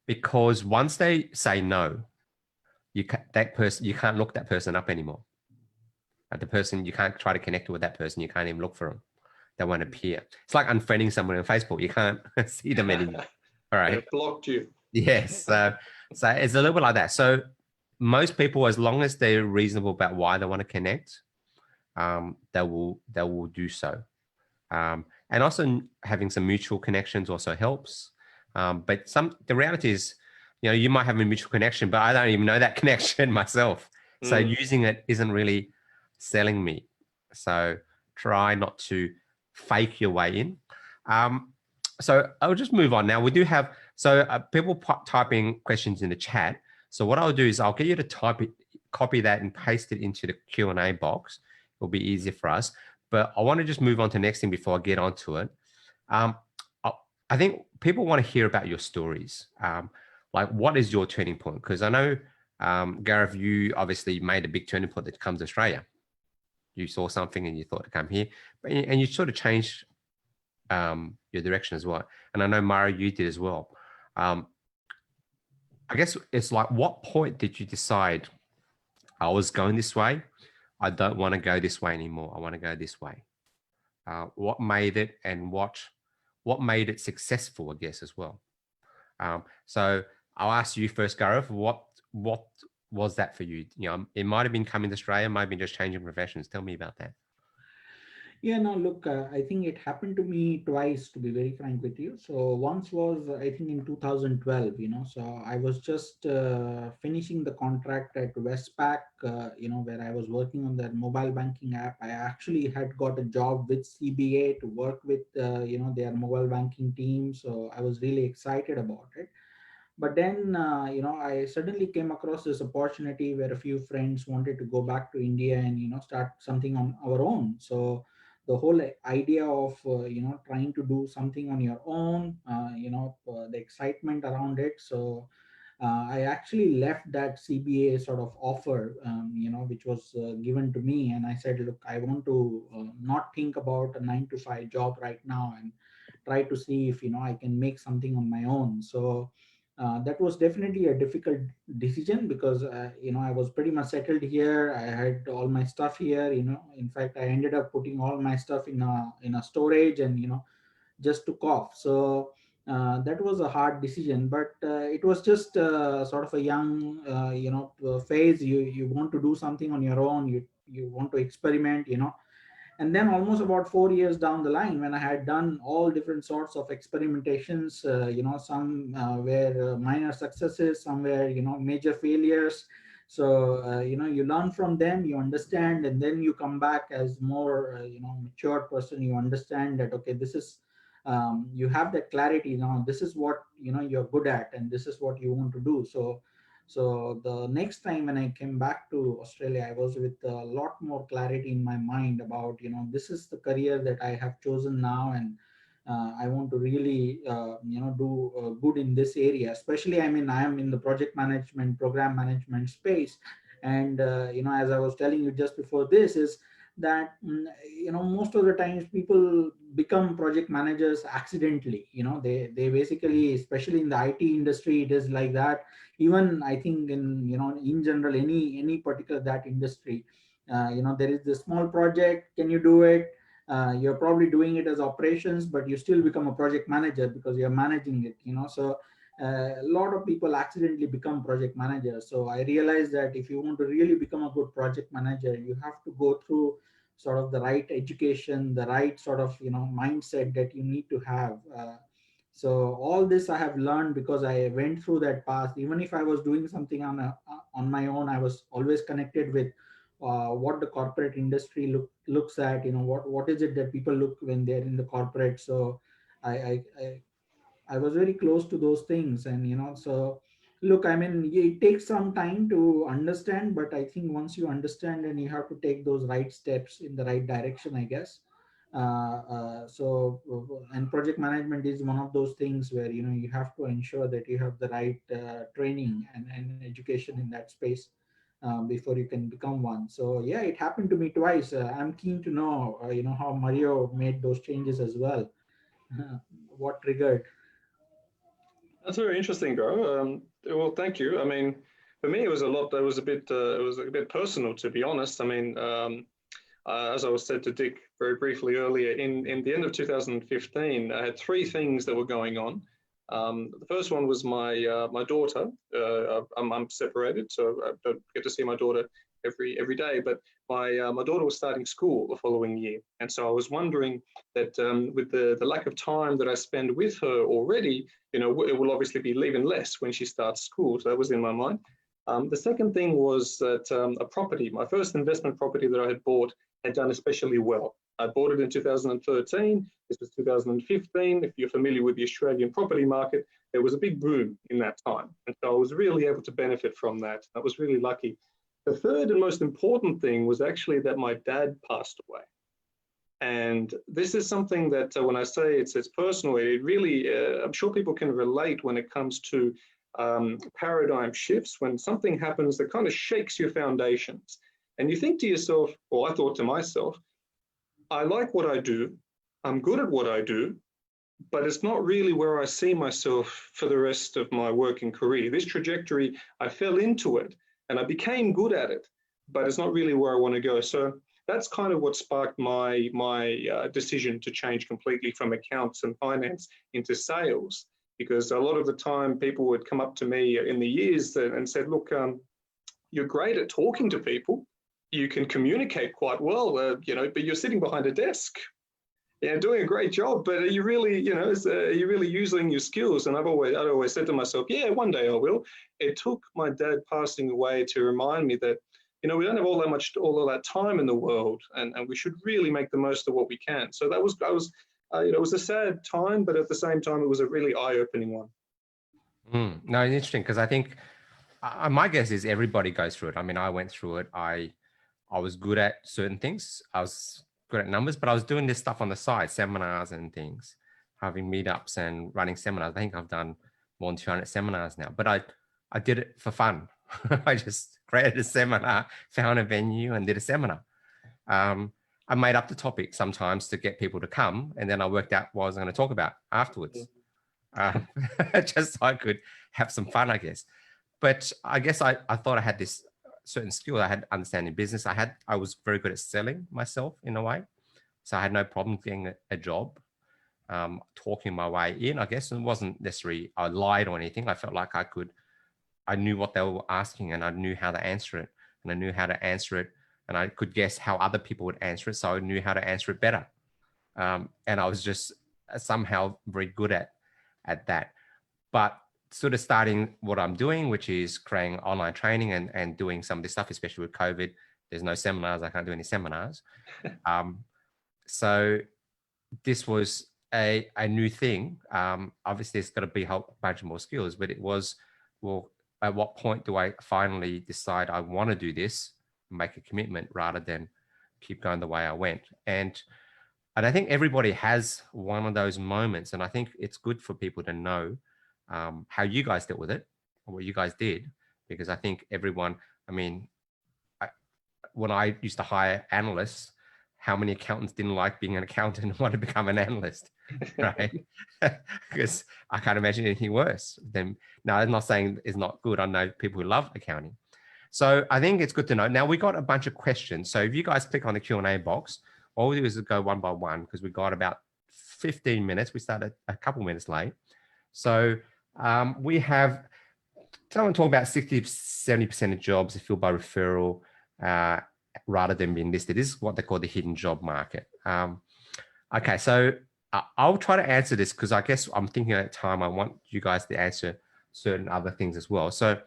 Because once they say no, you can't look that person up anymore. The person, you can't try to connect with that person. You can't even look for them. They won't appear. It's like unfriending someone on Facebook. You can't see them anymore. All right. They've blocked you. Yes. So it's a little bit like that. So most people, as long as they're reasonable about why they want to connect, they will do so. And also having some mutual connections also helps. But the reality is, you might have a mutual connection, but I don't even know that connection myself. So using it isn't really selling me. So try not to fake your way in. So I'll just move on now. We do have, people typing questions in the chat. So what I'll do is I'll get you to copy that and paste it into the Q&A box. It'll be easier for us. But I want to just move on to the next thing before I get onto it. I think people want to hear about your stories. Like, what is your turning point? Because I know, Gaurav, you obviously made a big turning point that comes to Australia. You saw something and you thought to come here, and you sort of changed your direction as well. And I know, Mara, you did as well. I guess it's like, what point did you decide, I was going this way, I don't want to go this way anymore, I want to go this way? What made it, and what made it successful, I guess, as well? So I'll ask you first, Gaurav, what was that for you? It might have been coming to Australia, might have been just changing professions. Tell me about that. Yeah, no, look, I think it happened to me twice, to be very frank with you. So once was, I think, in 2012, so I was just finishing the contract at Westpac, where I was working on their mobile banking app. I actually had got a job with CBA to work with, their mobile banking team. So I was really excited about it. But then, I suddenly came across this opportunity where a few friends wanted to go back to India and, start something on our own. So the whole idea of, trying to do something on your own, the excitement around it. So I actually left that CBA sort of offer, which was given to me. And I said, look, I want to not think about a 9 to 5 job right now, and try to see if, I can make something on my own. So that was definitely a difficult decision, because I was pretty much settled here. I had all my stuff here. In fact, I ended up putting all my stuff in a storage, and just took off. So that was a hard decision, but it was just sort of a young phase. You want to do something on your own. You want to experiment. And then almost about 4 years down the line, when I had done all different sorts of experimentations, some were minor successes, some were, major failures. So, you learn from them, you understand, and then you come back as more, mature person. You understand that, okay, this is, you have that clarity now. This is what, you're good at, and this is what you want to do. So the next time when I came back to Australia, I was with a lot more clarity in my mind about, this is the career that I have chosen now, and I want to really, do good in this area. Especially, I mean, I am in the project management, program management space, and as I was telling you just before this, is that most of the times people become project managers accidentally. They basically, especially in the IT industry, it is like that. Even I think in general, any particular that industry, there is this small project, can you do it? You're probably doing it as operations, but you still become a project manager because you're managing it. So a lot of people accidentally become project managers. So I realized that if you want to really become a good project manager, you have to go through sort of the right education, the right sort of mindset that you need to have. So all this I have learned because I went through that path. Even if I was doing something on my own, I was always connected with what the corporate industry looks at. What is it that people look when they're in the corporate. So I was very close to those things, and so Look, I mean, it takes some time to understand, but I think once you understand, and you have to take those right steps in the right direction, I guess. And project management is one of those things where, you know, you have to ensure that you have the right training and education in that space before you can become one. So yeah, it happened to me twice. I'm keen to know, you know, how Mario made those changes as well. What triggered? That's very interesting, Gaurav. Well, thank you. I mean, for me, it was a lot. It was a bit personal, to be honest. I mean, as I was said to Dick very briefly earlier, in the end of 2015, I had three things that were going on. The first one was my daughter. I'm separated, so I don't get to see my daughter every day. But my daughter was starting school the following year, and so I was wondering that with the lack of time that I spend with her already, you know, it will obviously be even less when she starts school. So that was in my mind. The second thing was that a property, my first investment property that I had bought, had done especially well. I bought it in 2013. This was 2015. If you're familiar with the Australian property market, there was a big boom in that time. And so I was really able to benefit from that. I was really lucky. The third and most important thing was actually that my dad passed away. And this is something that when I say it's personal, it really, I'm sure people can relate when it comes to paradigm shifts, when something happens that kind of shakes your foundations. And you think to yourself, or I thought to myself, I like what I do, I'm good at what I do, but it's not really where I see myself for the rest of my working career. This trajectory, I fell into it and I became good at it, but it's not really where I want to go. So that's kind of what sparked my decision to change completely from accounts and finance into sales. Because a lot of the time people would come up to me in the years and said, look, you're great at talking to people. You can communicate quite well, you know, but you're sitting behind a desk, yeah, doing a great job. But are you really, you know, are you really using your skills? And I'd always said to myself, yeah, one day I will. It took my dad passing away to remind me that, you know, we don't have all of that time in the world, and we should really make the most of what we can. So that was, you know, it was a sad time, but at the same time, it was a really eye-opening one. No, it's interesting because I think my guess is everybody goes through it. I mean, I went through it. I was good at certain things. I was good at numbers, but I was doing this stuff on the side, seminars and things, having meetups and running seminars. I think I've done more than 200 seminars now, but I did it for fun. I just created a seminar, found a venue and did a seminar. I made up the topic sometimes to get people to come, and then I worked out what I was going to talk about afterwards. Just so I could have some fun, I guess. But I guess I thought I had this certain skill. I had understanding business. I was very good at selling myself in a way. So I had no problem getting a job, talking my way in, I guess. And it wasn't necessarily I lied or anything. I felt like I knew what they were asking and I knew how to answer it. And I knew how to answer it. And I could guess how other people would answer it. So I knew how to answer it better. And I was just somehow very good at that. But sort of starting what I'm doing, which is creating online training and doing some of this stuff, especially with COVID. There's no seminars. I can't do any seminars. So this was a new thing. Obviously, it's got to be a bunch of more skills, but it was, well, at what point do I finally decide I want to do this, make a commitment rather than keep going the way I went? And I think everybody has one of those moments. And I think it's good for people to know how you guys dealt with it, or what you guys did, because I think everyone, I mean, when I used to hire analysts, how many accountants didn't like being an accountant and want to become an analyst, right? Because I can't imagine anything worse than, now I'm not saying it's not good. I know people who love accounting. So I think it's good to know. Now we got a bunch of questions. So if you guys click on the Q&A box, all we do is go one by one because we got about 15 minutes. We started a couple minutes late. So we have someone talking about 60-70% of jobs are filled by referral rather than being listed. This is what they call the hidden job market. Okay, so I'll try to answer this because I guess I'm thinking at the time I want you guys to answer certain other things as well. So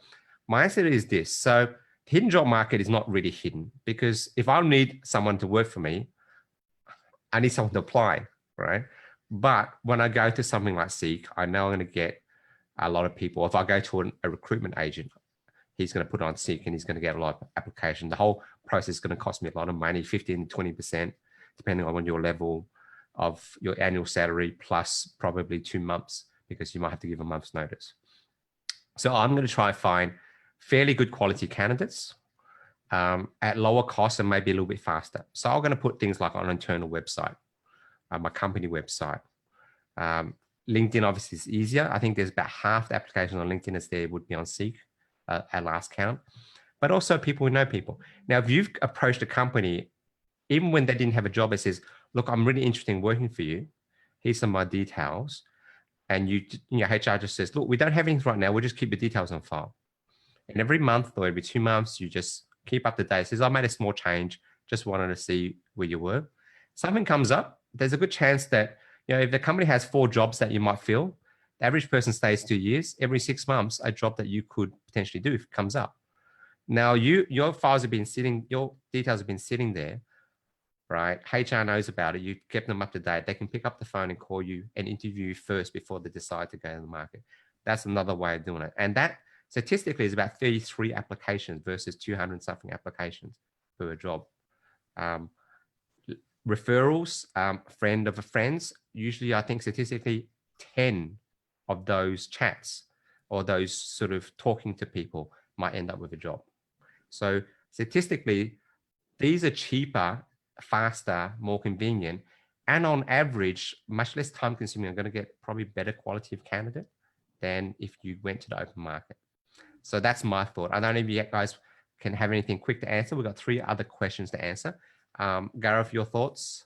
my answer is this. So hidden job market is not really hidden, because if I need someone to work for me, I need someone to apply, right? But when I go to something like Seek, I know I'm going to get a lot of people, if I go to a recruitment agent, he's going to put on Seek and he's going to get a lot of application. The whole process is going to cost me a lot of money, 15 to 20%, depending on your level of your annual salary, plus probably 2 months, because you might have to give a month's notice. So I'm going to try and find fairly good quality candidates at lower cost and maybe a little bit faster. So I'm going to put things like on an internal website, my company website. LinkedIn obviously is easier. I think there's about half the applications on LinkedIn as there would be on Seek at last count, but also people who know people. Now, if you've approached a company, even when they didn't have a job, it says, look, I'm really interested in working for you. Here's some of my details. And your HR just says, look, we don't have anything right now. We'll just keep the details on file. And every month or every 2 months, you just keep up to date. It says, I made a small change. Just wanted to see where you were. Something comes up. There's a good chance that, if the company has 4 jobs that you might fill, the average person stays 2 years. Every 6 months, a job that you could potentially do if it comes up. Now, your files have been sitting, your details have been sitting there, right? HR knows about it. You kept them up to date. They can pick up the phone and call you and interview you first before they decide to go to the market. That's another way of doing it. And that statistically is about 33 applications versus 200 something applications per job. Referrals, friend of a friend's, usually I think statistically 10 of those chats or those sort of talking to people might end up with a job. So statistically, these are cheaper, faster, more convenient, and on average, much less time consuming. I'm going to get probably better quality of candidate than if you went to the open market. So that's my thought. I don't know if you guys can have anything quick to answer. We've got 3 other questions to answer. Gaurav, your thoughts?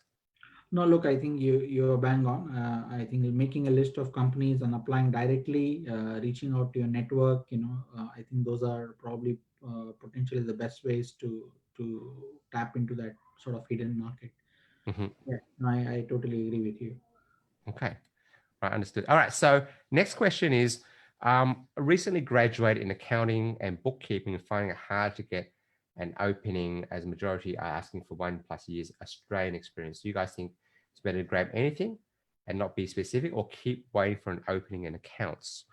No, look, I think you're bang on. I think making a list of companies and applying directly, reaching out to your network, I think those are probably potentially the best ways to tap into that sort of hidden market. Mm-hmm. Yeah, no, I totally agree with you. Okay, right, understood. All right, so next question is, recently graduated in accounting and bookkeeping and finding it hard to get an opening as a majority are asking for 1+ years Australian experience. Do you guys think it's better to grab anything and not be specific, or keep waiting for an opening in accounts?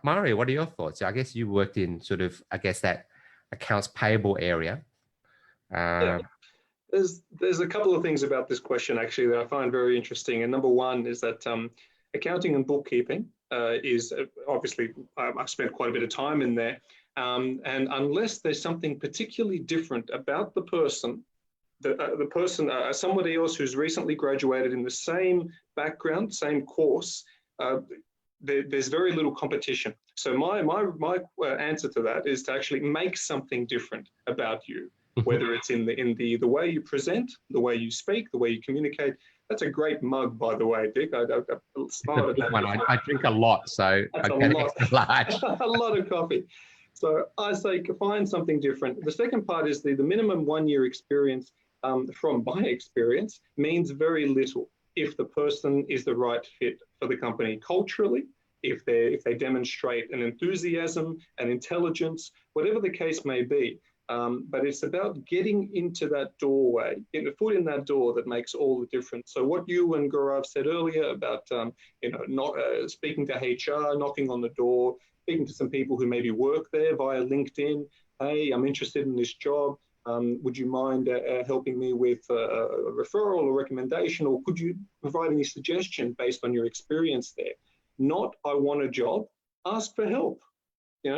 Mario, what are your thoughts? I guess you worked in sort of, that accounts payable area. Yeah. There's a couple of things about this question actually that I find very interesting. And number one is that accounting and bookkeeping is obviously, I've spent quite a bit of time in there. And unless there's something particularly different about the person, somebody else who's recently graduated in the same background, same course, there's very little competition. So my answer to that is to actually make something different about you, whether it's in the way you present, the way you speak, the way you communicate. That's a great mug, by the way, Dick. I smiled at that. I drink a lot, so that's I get extra large. A lot of coffee. So I say find something different. The second part is the minimum 1 year experience from my experience means very little if the person is the right fit for the company culturally, if they demonstrate an enthusiasm, an intelligence, whatever the case may be. But it's about getting into that doorway, getting a foot in that door that makes all the difference. So what you and Gaurav said earlier about, not speaking to HR, knocking on the door, speaking to some people who maybe work there via LinkedIn. Hey, I'm interested in this job. Would you mind helping me with a referral or recommendation, or could you provide any suggestion based on your experience there? Not, I want a job. Ask for help.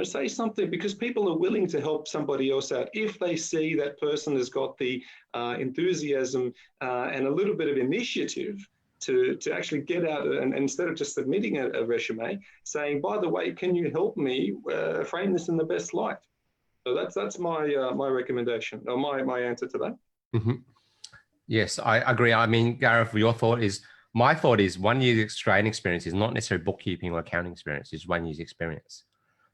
Say something, because people are willing to help somebody else out if they see that person has got the enthusiasm and a little bit of initiative to actually get out and instead of just submitting a resume, saying, by the way, can you help me frame this in the best light? So that's my recommendation, or my answer to that. Mm-hmm. Yes, I agree. I mean, Gaurav, my thought is 1 year Australian experience is not necessarily bookkeeping or accounting experience. It's 1 year's experience.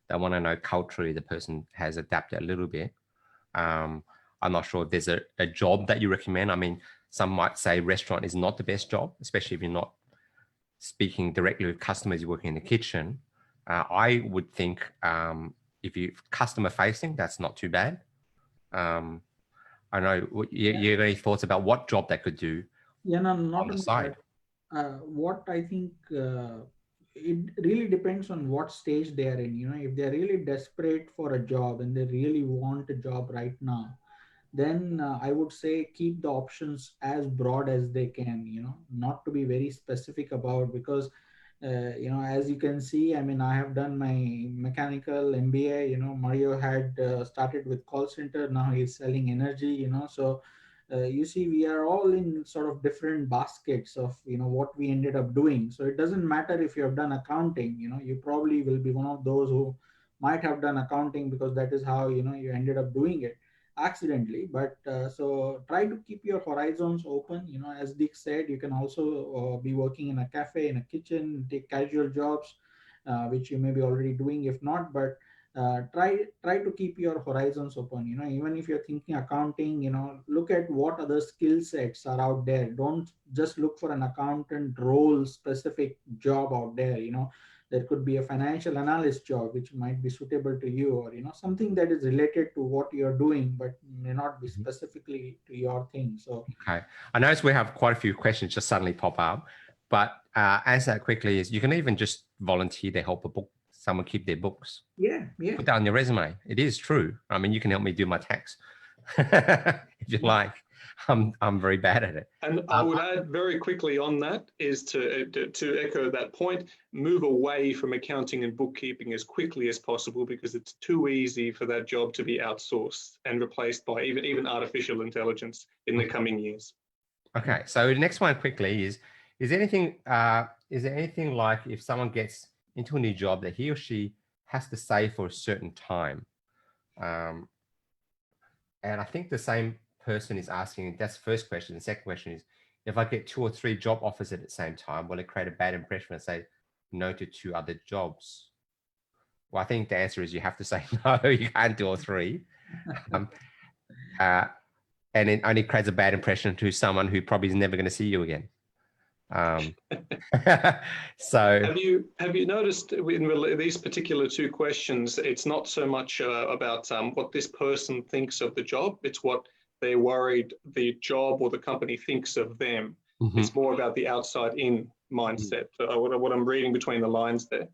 They want to know culturally the person has adapted a little bit. I'm not sure if there's a job that you recommend. I mean, some might say restaurant is not the best job, especially if you're not speaking directly with customers, you're working in the kitchen. I would think if you're customer facing, that's not too bad. I know you have any thoughts about what job they could do? Yeah, no, not on the side. What I think it really depends on what stage they are in. If they're really desperate for a job and they really want a job right now, then I would say keep the options as broad as they can, not to be very specific about, because as you can see, I mean, I have done my mechanical MBA. Mario had started with call center, now he's selling energy. So you see, we are all in sort of different baskets of what we ended up doing. So it doesn't matter if you have done accounting. You probably will be one of those who might have done accounting because that is how you ended up doing it accidentally. But so try to keep your horizons open. As Dick said, you can also be working in a cafe, in a kitchen, take casual jobs, which you may be already doing if not. But try to keep your horizons open. Even if you're thinking accounting, look at what other skill sets are out there. Don't just look for an accountant role specific job out there. There could be a financial analyst job which might be suitable to you, or something that is related to what you're doing but may not be specifically to your thing. So Okay, I notice we have quite a few questions just suddenly pop up, but answer that quickly is you can even just volunteer to help someone keep their books. yeah Put that on your resume. It is true. I mean, you can help me do my tax if you like. I'm very bad at it. And I would add very quickly on that is to echo that point, move away from accounting and bookkeeping as quickly as possible, because it's too easy for that job to be outsourced and replaced by even artificial intelligence in the coming years. Okay, so the next one quickly is there anything like if someone gets into a new job that he or she has to stay for a certain time? And I think the same person is asking, that's the first question. The second question is, if I get 2 or 3 job offers at the same time, will it create a bad impression and say no to 2 other jobs? Well, I think the answer is you have to say no, you can't do all 3. And it only creates a bad impression to someone who probably is never going to see you again. So have you noticed in these particular 2 questions, it's not so much about what this person thinks of the job, it's what they're worried the job or the company thinks of them. Mm-hmm. It's more about the outside in mindset. What I'm reading between the lines there.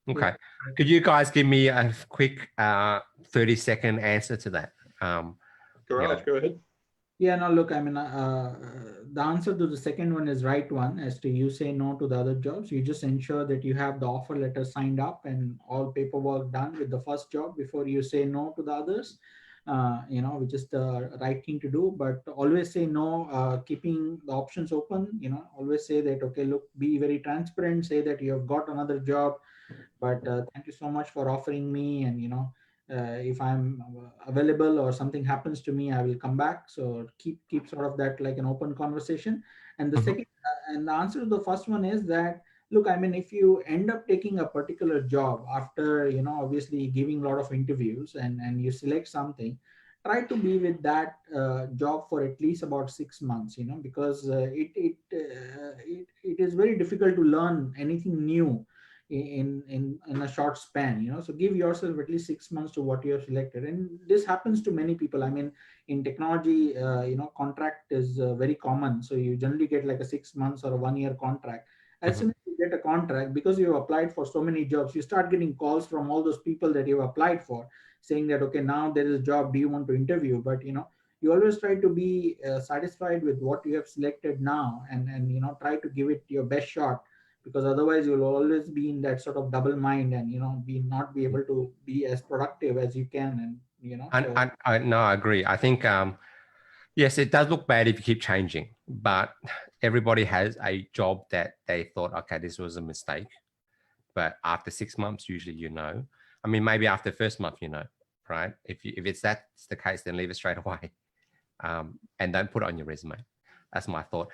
Okay, could you guys give me a quick 30-second answer to that? Gaurav, go ahead. Yeah, no, look, I mean, the answer to the second one is right one. As to you say no to the other jobs, you just ensure that you have the offer letter signed up and all paperwork done with the first job before you say no to the others, which is the right thing to do. But always say no, keeping the options open, always say that, okay, look, be very transparent, say that you have got another job, but thank you so much for offering me. And, if I'm available or something happens to me, I will come back. So keep sort of that like an open conversation. And the second, and the answer to the first one is that, look, I mean, if you end up taking a particular job after, obviously giving a lot of interviews and you select something, try to be with that job for at least about 6 months, because it is very difficult to learn anything new in a short span. So give yourself at least 6 months to what you have selected. And this happens to many people. I mean, in technology, contract is very common. So you generally get like a 6 months or a 1 year contract. As soon as you get a contract, because you have applied for so many jobs, you start getting calls from all those people that you've applied for, saying that, okay, now there is a job, do you want to interview? But you always try to be satisfied with what you have selected now, and try to give it your best shot, because otherwise you'll always be in that sort of double mind and not be able to be as productive as you can. And I agree. I think yes, it does look bad if you keep changing, but everybody has a job that they thought, okay, this was a mistake, but after 6 months, usually I mean, maybe after the first month, right? If that's the case, then leave it straight away, and don't put it on your resume. That's my thought.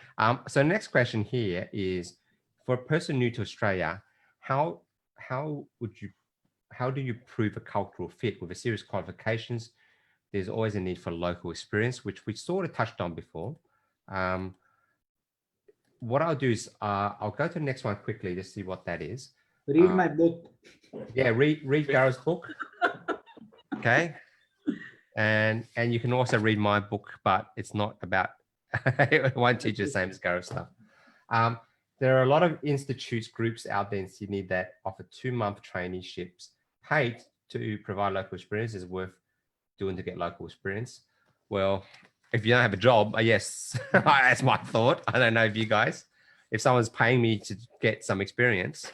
So the next question here is, for a person new to Australia, how do you prove a cultural fit with a series of qualifications? There's always a need for local experience, which we sort of touched on before. What I'll do is I'll go to the next one quickly to see what that is. Read my book. Yeah, read Gaurav's book. Okay. And you can also read my book, but it's not about, it won't teach you the same as Gaurav's stuff. there are a lot of institutes, groups out there in Sydney that offer 2-month traineeships paid to provide local experience. Is worth doing to get local experience. Well, if you don't have a job, yes, that's my thought. I don't know if you guys, if someone's paying me to get some experience.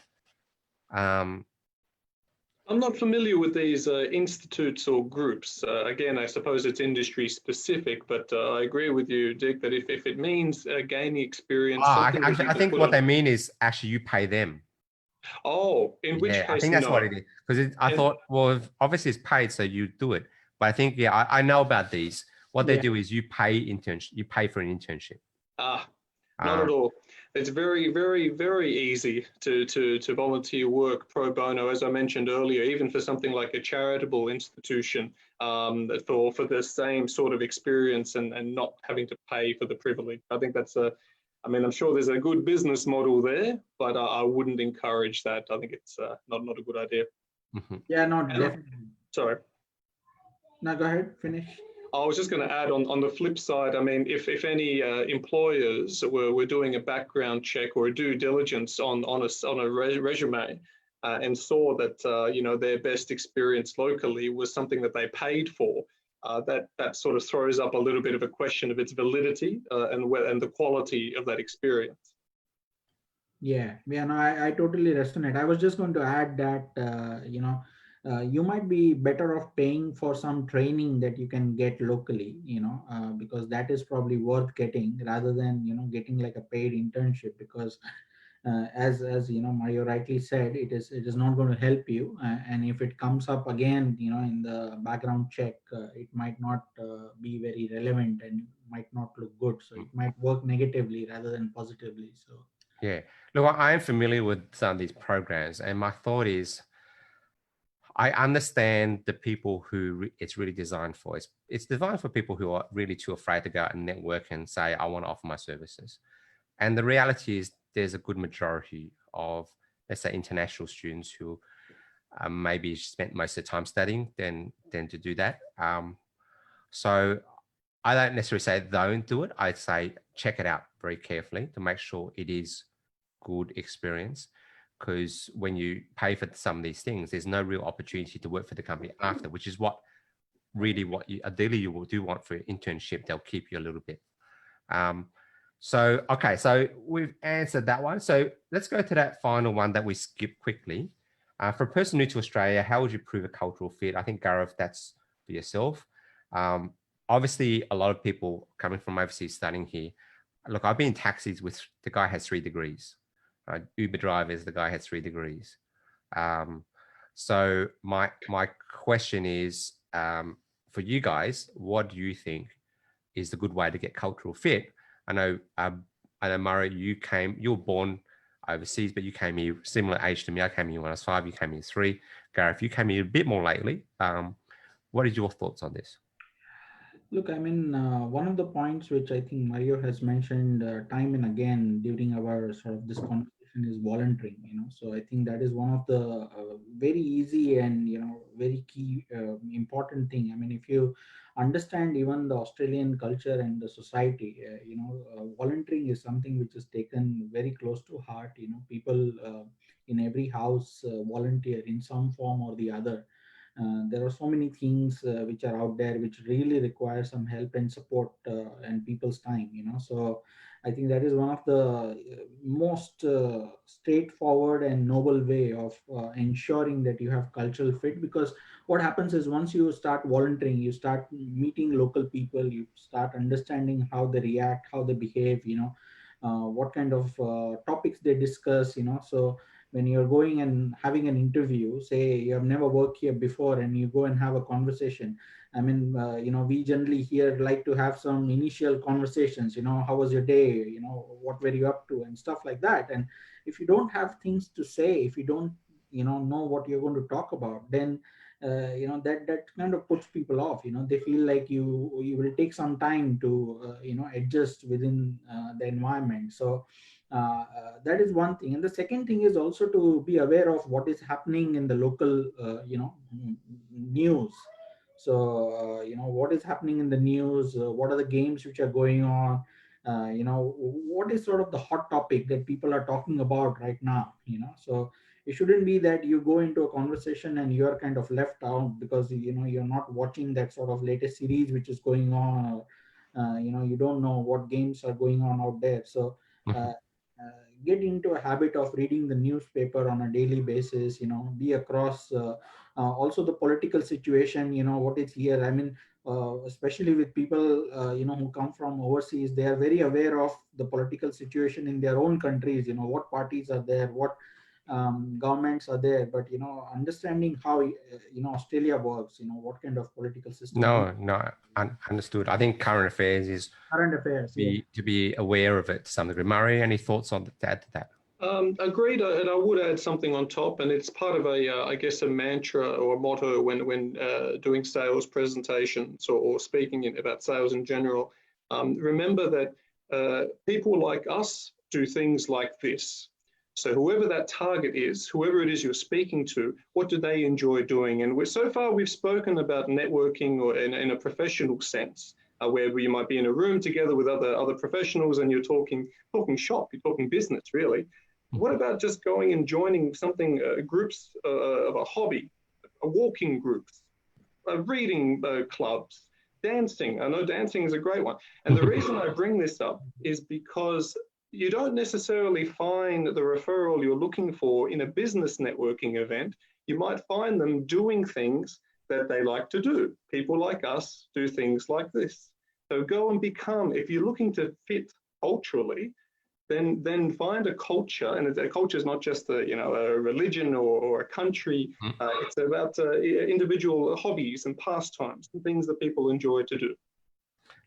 I'm not familiar with these institutes or groups. Again, I suppose it's industry specific, but I agree with you, Dick, that if it means gaining experience, something I think what they mean is actually you pay them. Oh, in which case, I think that's what it is. Because I thought, well, obviously it's paid, so you do it. But I think, I know about these. What they do is you pay for an internship. Not at all. It's very, very, very easy to volunteer work pro bono, as I mentioned earlier, even for something like a charitable institution, for the same sort of experience and not having to pay for the privilege. I think that's I'm sure there's a good business model there, but I wouldn't encourage that. I think it's not a good idea. Mm-hmm. Yeah, no, definitely. Sorry. No, go ahead, finish. I was just going to add on the flip side, if any employers were doing a background check or a due diligence on a resume and saw that their best experience locally was something that they paid for, that sort of throws up a little bit of a question of its validity and the quality of that experience. Yeah, no, I totally resonate. I was just going to add that you might be better off paying for some training that you can get locally, because that is probably worth getting rather than getting like a paid internship, because as Mario rightly said, it is not going to help you, and if it comes up again in the background check, it might not be very relevant and might not look good, so it might work negatively rather than positively. So yeah, look, I am familiar with some of these programs, and my thought is, I understand the people who it's really designed for. It's designed for people who are really too afraid to go out and network and say, I want to offer my services. And the reality is there's a good majority of, let's say, international students who maybe spent most of the time studying than to do that. So I don't necessarily say don't do it. I'd say check it out very carefully to make sure it is good experience. Because when you pay for some of these things, there's no real opportunity to work for the company after, which is what you ideally you will do want for an internship. They'll keep you a little bit. So we've answered that one. So let's go to that final one that we skipped quickly. For a person new to Australia, how would you prove a cultural fit? I think, Gaurav, that's for yourself. Obviously, a lot of people coming from overseas studying here. Look, I've been in taxis with the guy has 3 degrees. Uber drivers, the guy has 3 degrees. So my question is, for you guys, what do you think is the good way to get cultural fit? I know, Murray, you were born overseas, but you came here similar age to me. I came here when I was 5. You came here 3. Gareth, you came here a bit more lately. What is your thoughts on this? Look, one of the points which I think Mario has mentioned time and again during our sort of this conversation is volunteering. So I think that is one of the very easy and very key important thing. If you understand even the Australian culture and the society, volunteering is something which is taken very close to heart. People in every house volunteer in some form or the other. There are so many things which are out there which really require some help and support and people's time. So I think that is one of the most straightforward and noble way of ensuring that you have cultural fit, because what happens is once you start volunteering, you start meeting local people, you start understanding how they react, how they behave, what kind of topics they discuss. So when you're going and having an interview, say you have never worked here before and you go and have a conversation, we generally here like to have some initial conversations, how was your day, what were you up to and stuff like that. And if you don't have things to say, if you don't know what you're going to talk about, then that kind of puts people off. They feel like you will take some time to adjust within the environment. So that is one thing. And the second thing is also to be aware of what is happening in the local news. So what is happening in the news, what are the games which are going on, what is sort of the hot topic that people are talking about right now, so it shouldn't be that you go into a conversation and you're kind of left out because you're not watching that sort of latest series which is going on, or you don't know what games are going on out there. So uh, get into a habit of reading the newspaper on a daily basis, be across also the political situation, what is here. I mean, especially with people who come from overseas, they are very aware of the political situation in their own countries, what parties are there, what governments are there, but understanding how Australia works, what kind of political system. No, understood. I think current affairs is Current affairs, to be aware of it to some degree. Murray, any thoughts on to add to that? Agreed, and I would add something on top, and it's part of I guess, a mantra or a motto when doing sales presentations or speaking about sales in general. Remember that people like us do things like this. So whoever that target is, whoever it is you're speaking to, what do they enjoy doing? And so far we've spoken about networking or in a professional sense, where you might be in a room together with other professionals and you're talking shop, you're talking business, really. What about just going and joining something, groups of a hobby, a walking groups, reading clubs, dancing? I know dancing is a great one. And the reason I bring this up is because you don't necessarily find the referral you're looking for in a business networking event. You might find them doing things that they like to do. People like us do things like this. So go and become, if you're looking to fit culturally, then find a culture, and a culture is not just a religion or a country. It's about individual hobbies and pastimes and things that people enjoy to do.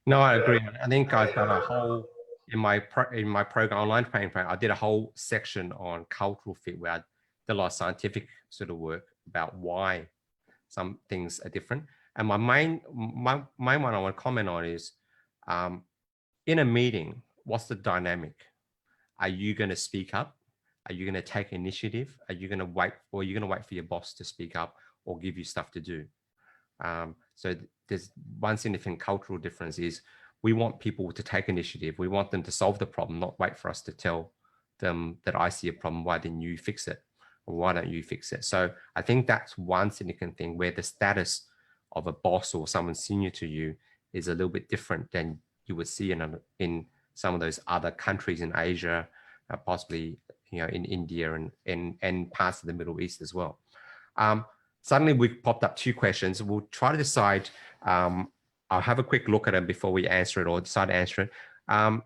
No, I agree. I think I've done a whole in my program, online training program. I did a whole section on cultural fit where I did a lot of scientific sort of work about why some things are different. And my main one I want to comment on is in a meeting, what's the dynamic? Are you going to speak up? Are you going to take initiative? Are you going to wait, or are you going to wait for your boss to speak up or give you stuff to do? So there's one significant cultural difference is we want people to take initiative. We want them to solve the problem, not wait for us to tell them that I see a problem. Why didn't you fix it? Or why don't you fix it? So I think that's one significant thing where the status of a boss or someone senior to you is a little bit different than you would see in some of those other countries in Asia, possibly in India and parts of the Middle East as well. Suddenly we've popped up 2 questions. We'll try to decide. I'll have a quick look at them before we answer it or decide to answer it. Do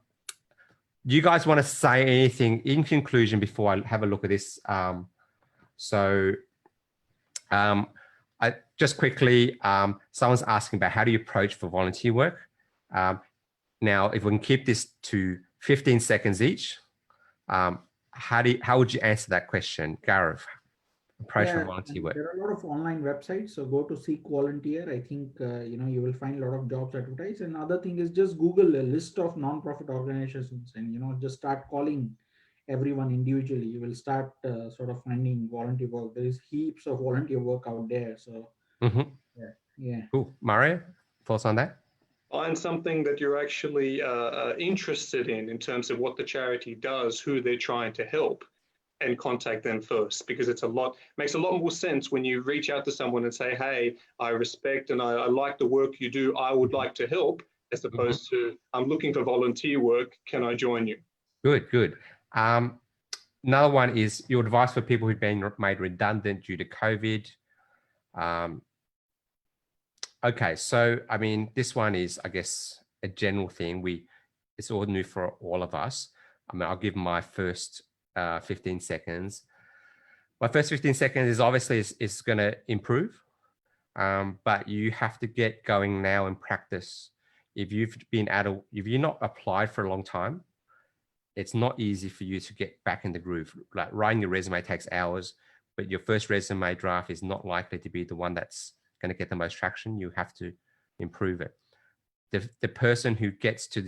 you guys want to say anything in conclusion before I have a look at this? I just quickly, someone's asking about how do you approach for volunteer work? Now, if we can keep this to 15 seconds each, how would you answer that question, Gaurav? Approach for volunteer work. There are a lot of online websites, so go to Seek Volunteer. I think you will find a lot of jobs advertised. And other thing is just Google a list of non-profit organizations and just start calling everyone individually. You will start sort of finding volunteer work. There is heaps of volunteer work out there. So yeah. Cool. Mario, thoughts on that? Find something that you're actually interested in terms of what the charity does, who they're trying to help, and contact them first, because makes a lot more sense when you reach out to someone and say, hey, I respect and I like the work you do, I would like to help, as opposed to I'm looking for volunteer work, can I join you? Good. Another one is your advice for people who've been made redundant due to COVID. Okay, so I mean, this one is, I guess, a general thing. It's all new for all of us. I mean, I'll give my first 15 seconds. My first 15 seconds is obviously is going to improve, but you have to get going now and practice. If you've not applied for a long time, it's not easy for you to get back in the groove. Like writing your resume takes hours, but your first resume draft is not likely to be the one that's going to get the most traction. You have to improve it. The person who gets to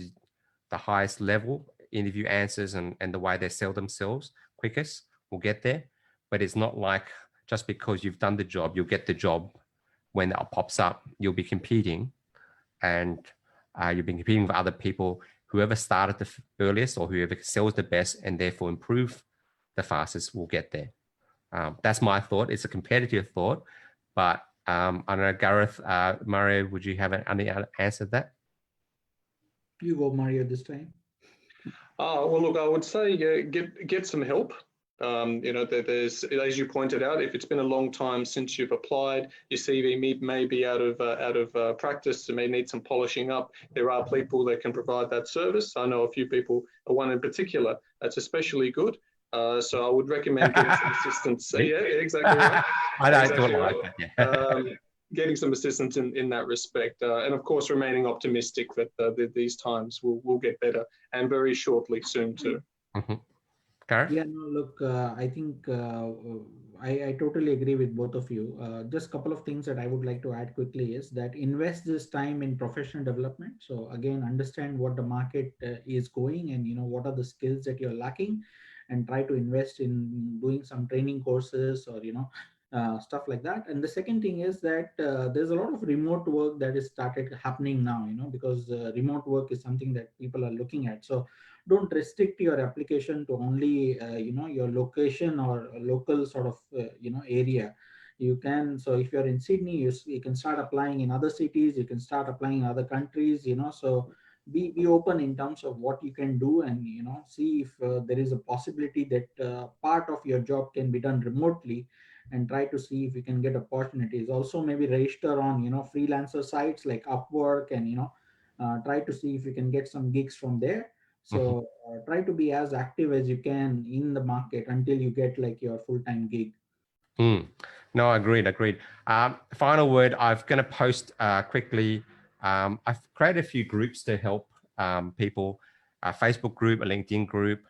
the highest level interview answers and the way they sell themselves quickest will get there. But it's not like just because you've done the job, you'll get the job when it pops up. You'll be competing, and you'll be competing with other people whoever started the earliest or whoever sells the best and therefore improve the fastest will get there. That's my thought. It's a competitive thought, but I don't know, Gareth, Mario, would you have any answer to that? You go, Mario, this time. Well, look, I would say get some help. There's, as you pointed out, if it's been a long time since you've applied, your CV may be out of practice, it may need some polishing up. There are people that can provide that service. I know a few people, one in particular, that's especially good. So I would recommend getting some assistance. Yeah, exactly right. I don't exactly like right. that. Yeah. Getting some assistance in that respect, and of course remaining optimistic that these times will get better, and very shortly soon too. Mm-hmm. Gareth? Yeah, no, look, I think I totally agree with both of you. Just a couple of things that I would like to add quickly is that invest this time in professional development. So again, understand what the market is going, and what are the skills that you're lacking, and try to invest in doing some training courses or stuff like that. And the second thing is that there's a lot of remote work that is started happening now, because remote work is something that people are looking at. So don't restrict your application to only your location or local sort of area. You can, so if you're in Sydney, you can start applying in other cities, you can start applying in other countries, so be open in terms of what you can do, and see if there is a possibility that part of your job can be done remotely, and try to see if you can get opportunities. Also maybe register on freelancer sites like Upwork, and try to see if you can get some gigs from there. So try to be as active as you can in the market until you get like your full-time gig. No, agreed. Final word, I'm going to post quickly. I've created a few groups to help people, a Facebook group, a LinkedIn group,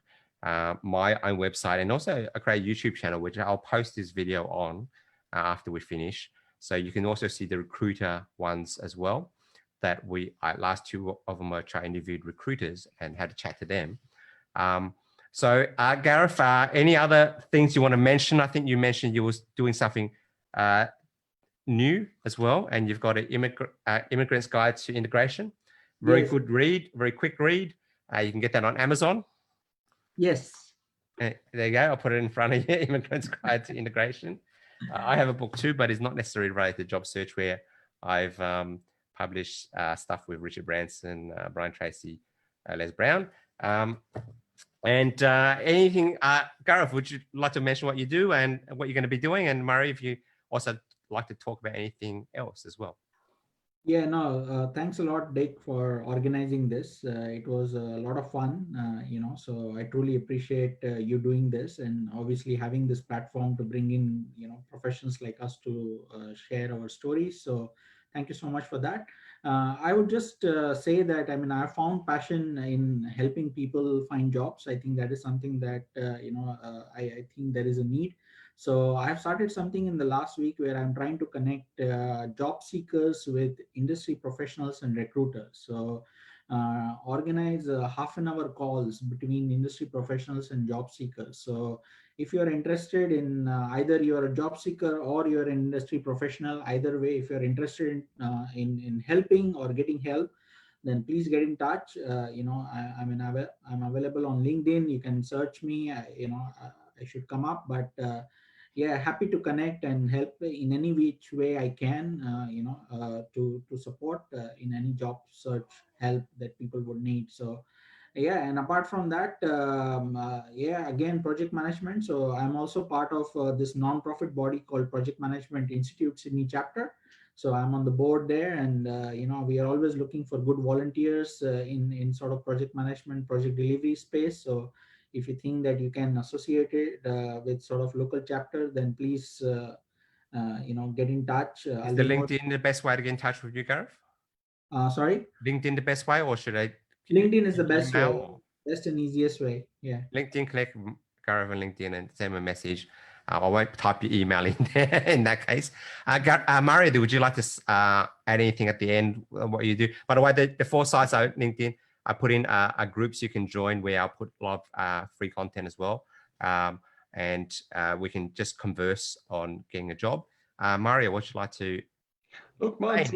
my own website, and also I create a YouTube channel, which I'll post this video on after we finish. So you can also see the recruiter ones as well, that last two of them I interviewed recruiters and had to chat to them. So Gareth, any other things you want to mention? I think you mentioned you was doing something new as well, and you've got an Immigrant's Guide to Integration. Very Yes. good read, very quick read. You can get that on Amazon. Yes. There you go. I'll put it in front of you, Immigrant's Guide to Integration. I have a book too, but it's not necessarily related to job search, where I've published stuff with Richard Branson, Brian Tracy, Les Brown. And anything, Gareth, would you like to mention what you do and what you're going to be doing? And Murray, if you also like to talk about anything else as well. Yeah, no, thanks a lot, Dick, for organizing this. It was a lot of fun, so I truly appreciate you doing this, and obviously having this platform to bring in, professionals like us to share our stories. So thank you so much for that. I would just say that, I found passion in helping people find jobs. I think that is something that, I think there is a need. So I've started something in the last week where I'm trying to connect job seekers with industry professionals and recruiters. So organize half an hour calls between industry professionals and job seekers. So if you're interested in either you're a job seeker or you're an industry professional, either way, if you're interested in helping or getting help, then please get in touch. I'm available on LinkedIn. You can search me. I should come up, but yeah, happy to connect and help in any which way I can, to support in any job search help that people would need. So yeah, and apart from that, again, project management. So I'm also part of this non-profit body called Project Management Institute Sydney chapter. So I'm on the board there, and we are always looking for good volunteers in sort of project management, project delivery space. So if you think that you can associate it with sort of local chapter, then please get in touch. Is the LinkedIn the best way to get in touch with you, Gareth? Sorry, LinkedIn the best way, or should I? LinkedIn is the best way, or? best and easiest way. Yeah. LinkedIn, connect Gareth on LinkedIn and send me a message. I won't type your email in there in that case. Mario, would you like to add anything at the end of what you do? By the way, the 4 sites on LinkedIn, I put in groups you can join where I'll put a lot of free content as well. And we can just converse on getting a job. Mario, what would you like to? Look, mine's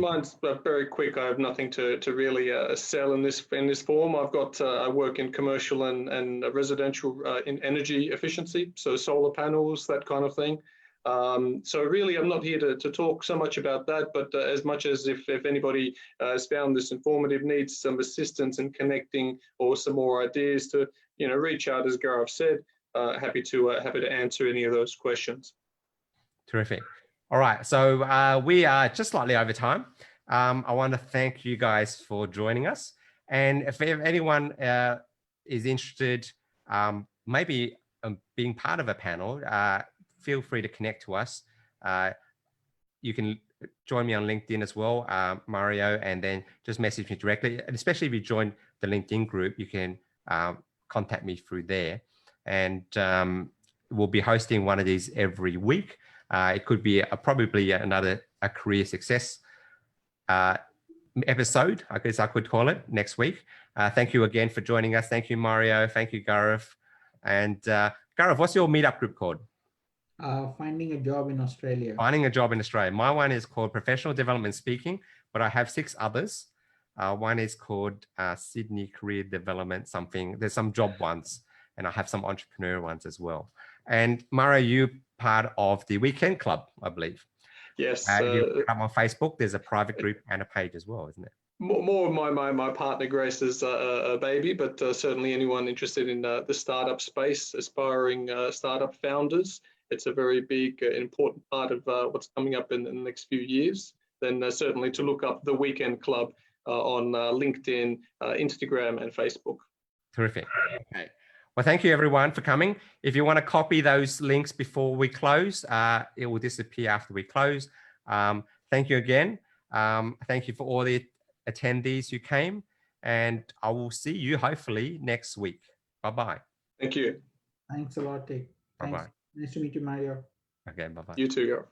very quick. I have nothing to really sell in this form. I've got I work in commercial and residential in energy efficiency, so solar panels, that kind of thing. So really, I'm not here to talk so much about that, but as much as if anybody has found this informative, needs some assistance in connecting or some more ideas to, reach out, as Gaurav said, happy to answer any of those questions. Terrific. All right, so we are just slightly over time. I want to thank you guys for joining us. And if anyone is interested, maybe being part of a panel, feel free to connect to us. You can join me on LinkedIn as well, Mario, and then just message me directly. And especially if you join the LinkedIn group, you can contact me through there. And we'll be hosting one of these every week. It could be probably another career success episode, I guess I could call it, next week. Thank you again for joining us. Thank you, Mario. Thank you, Gaurav. And Gaurav, what's your meetup group called? Finding a job in Australia. Finding a job in Australia. My one is called Professional Development Speaking, but I have 6 others. One is called Sydney Career Development something. There's some job ones, and I have some entrepreneur ones as well. And Mario, you part of the Weekend Club, I believe. Yes. You come on Facebook. There's a private group and a page as well, isn't it? More my partner Grace's baby, but certainly anyone interested in the startup space, aspiring startup founders. It's a very big, important part of what's coming up in the next few years. Then certainly to look up the Weekend Club on LinkedIn, Instagram, and Facebook. Terrific. Okay. Well, thank you everyone for coming. If you want to copy those links before we close, it will disappear after we close. Thank you again. Thank you for all the attendees who came, and I will see you hopefully next week. Bye-bye. Thank you. Thanks a lot, Dick. Bye-bye. Nice to meet you, Mario. Okay, bye-bye. You too, Gaurav.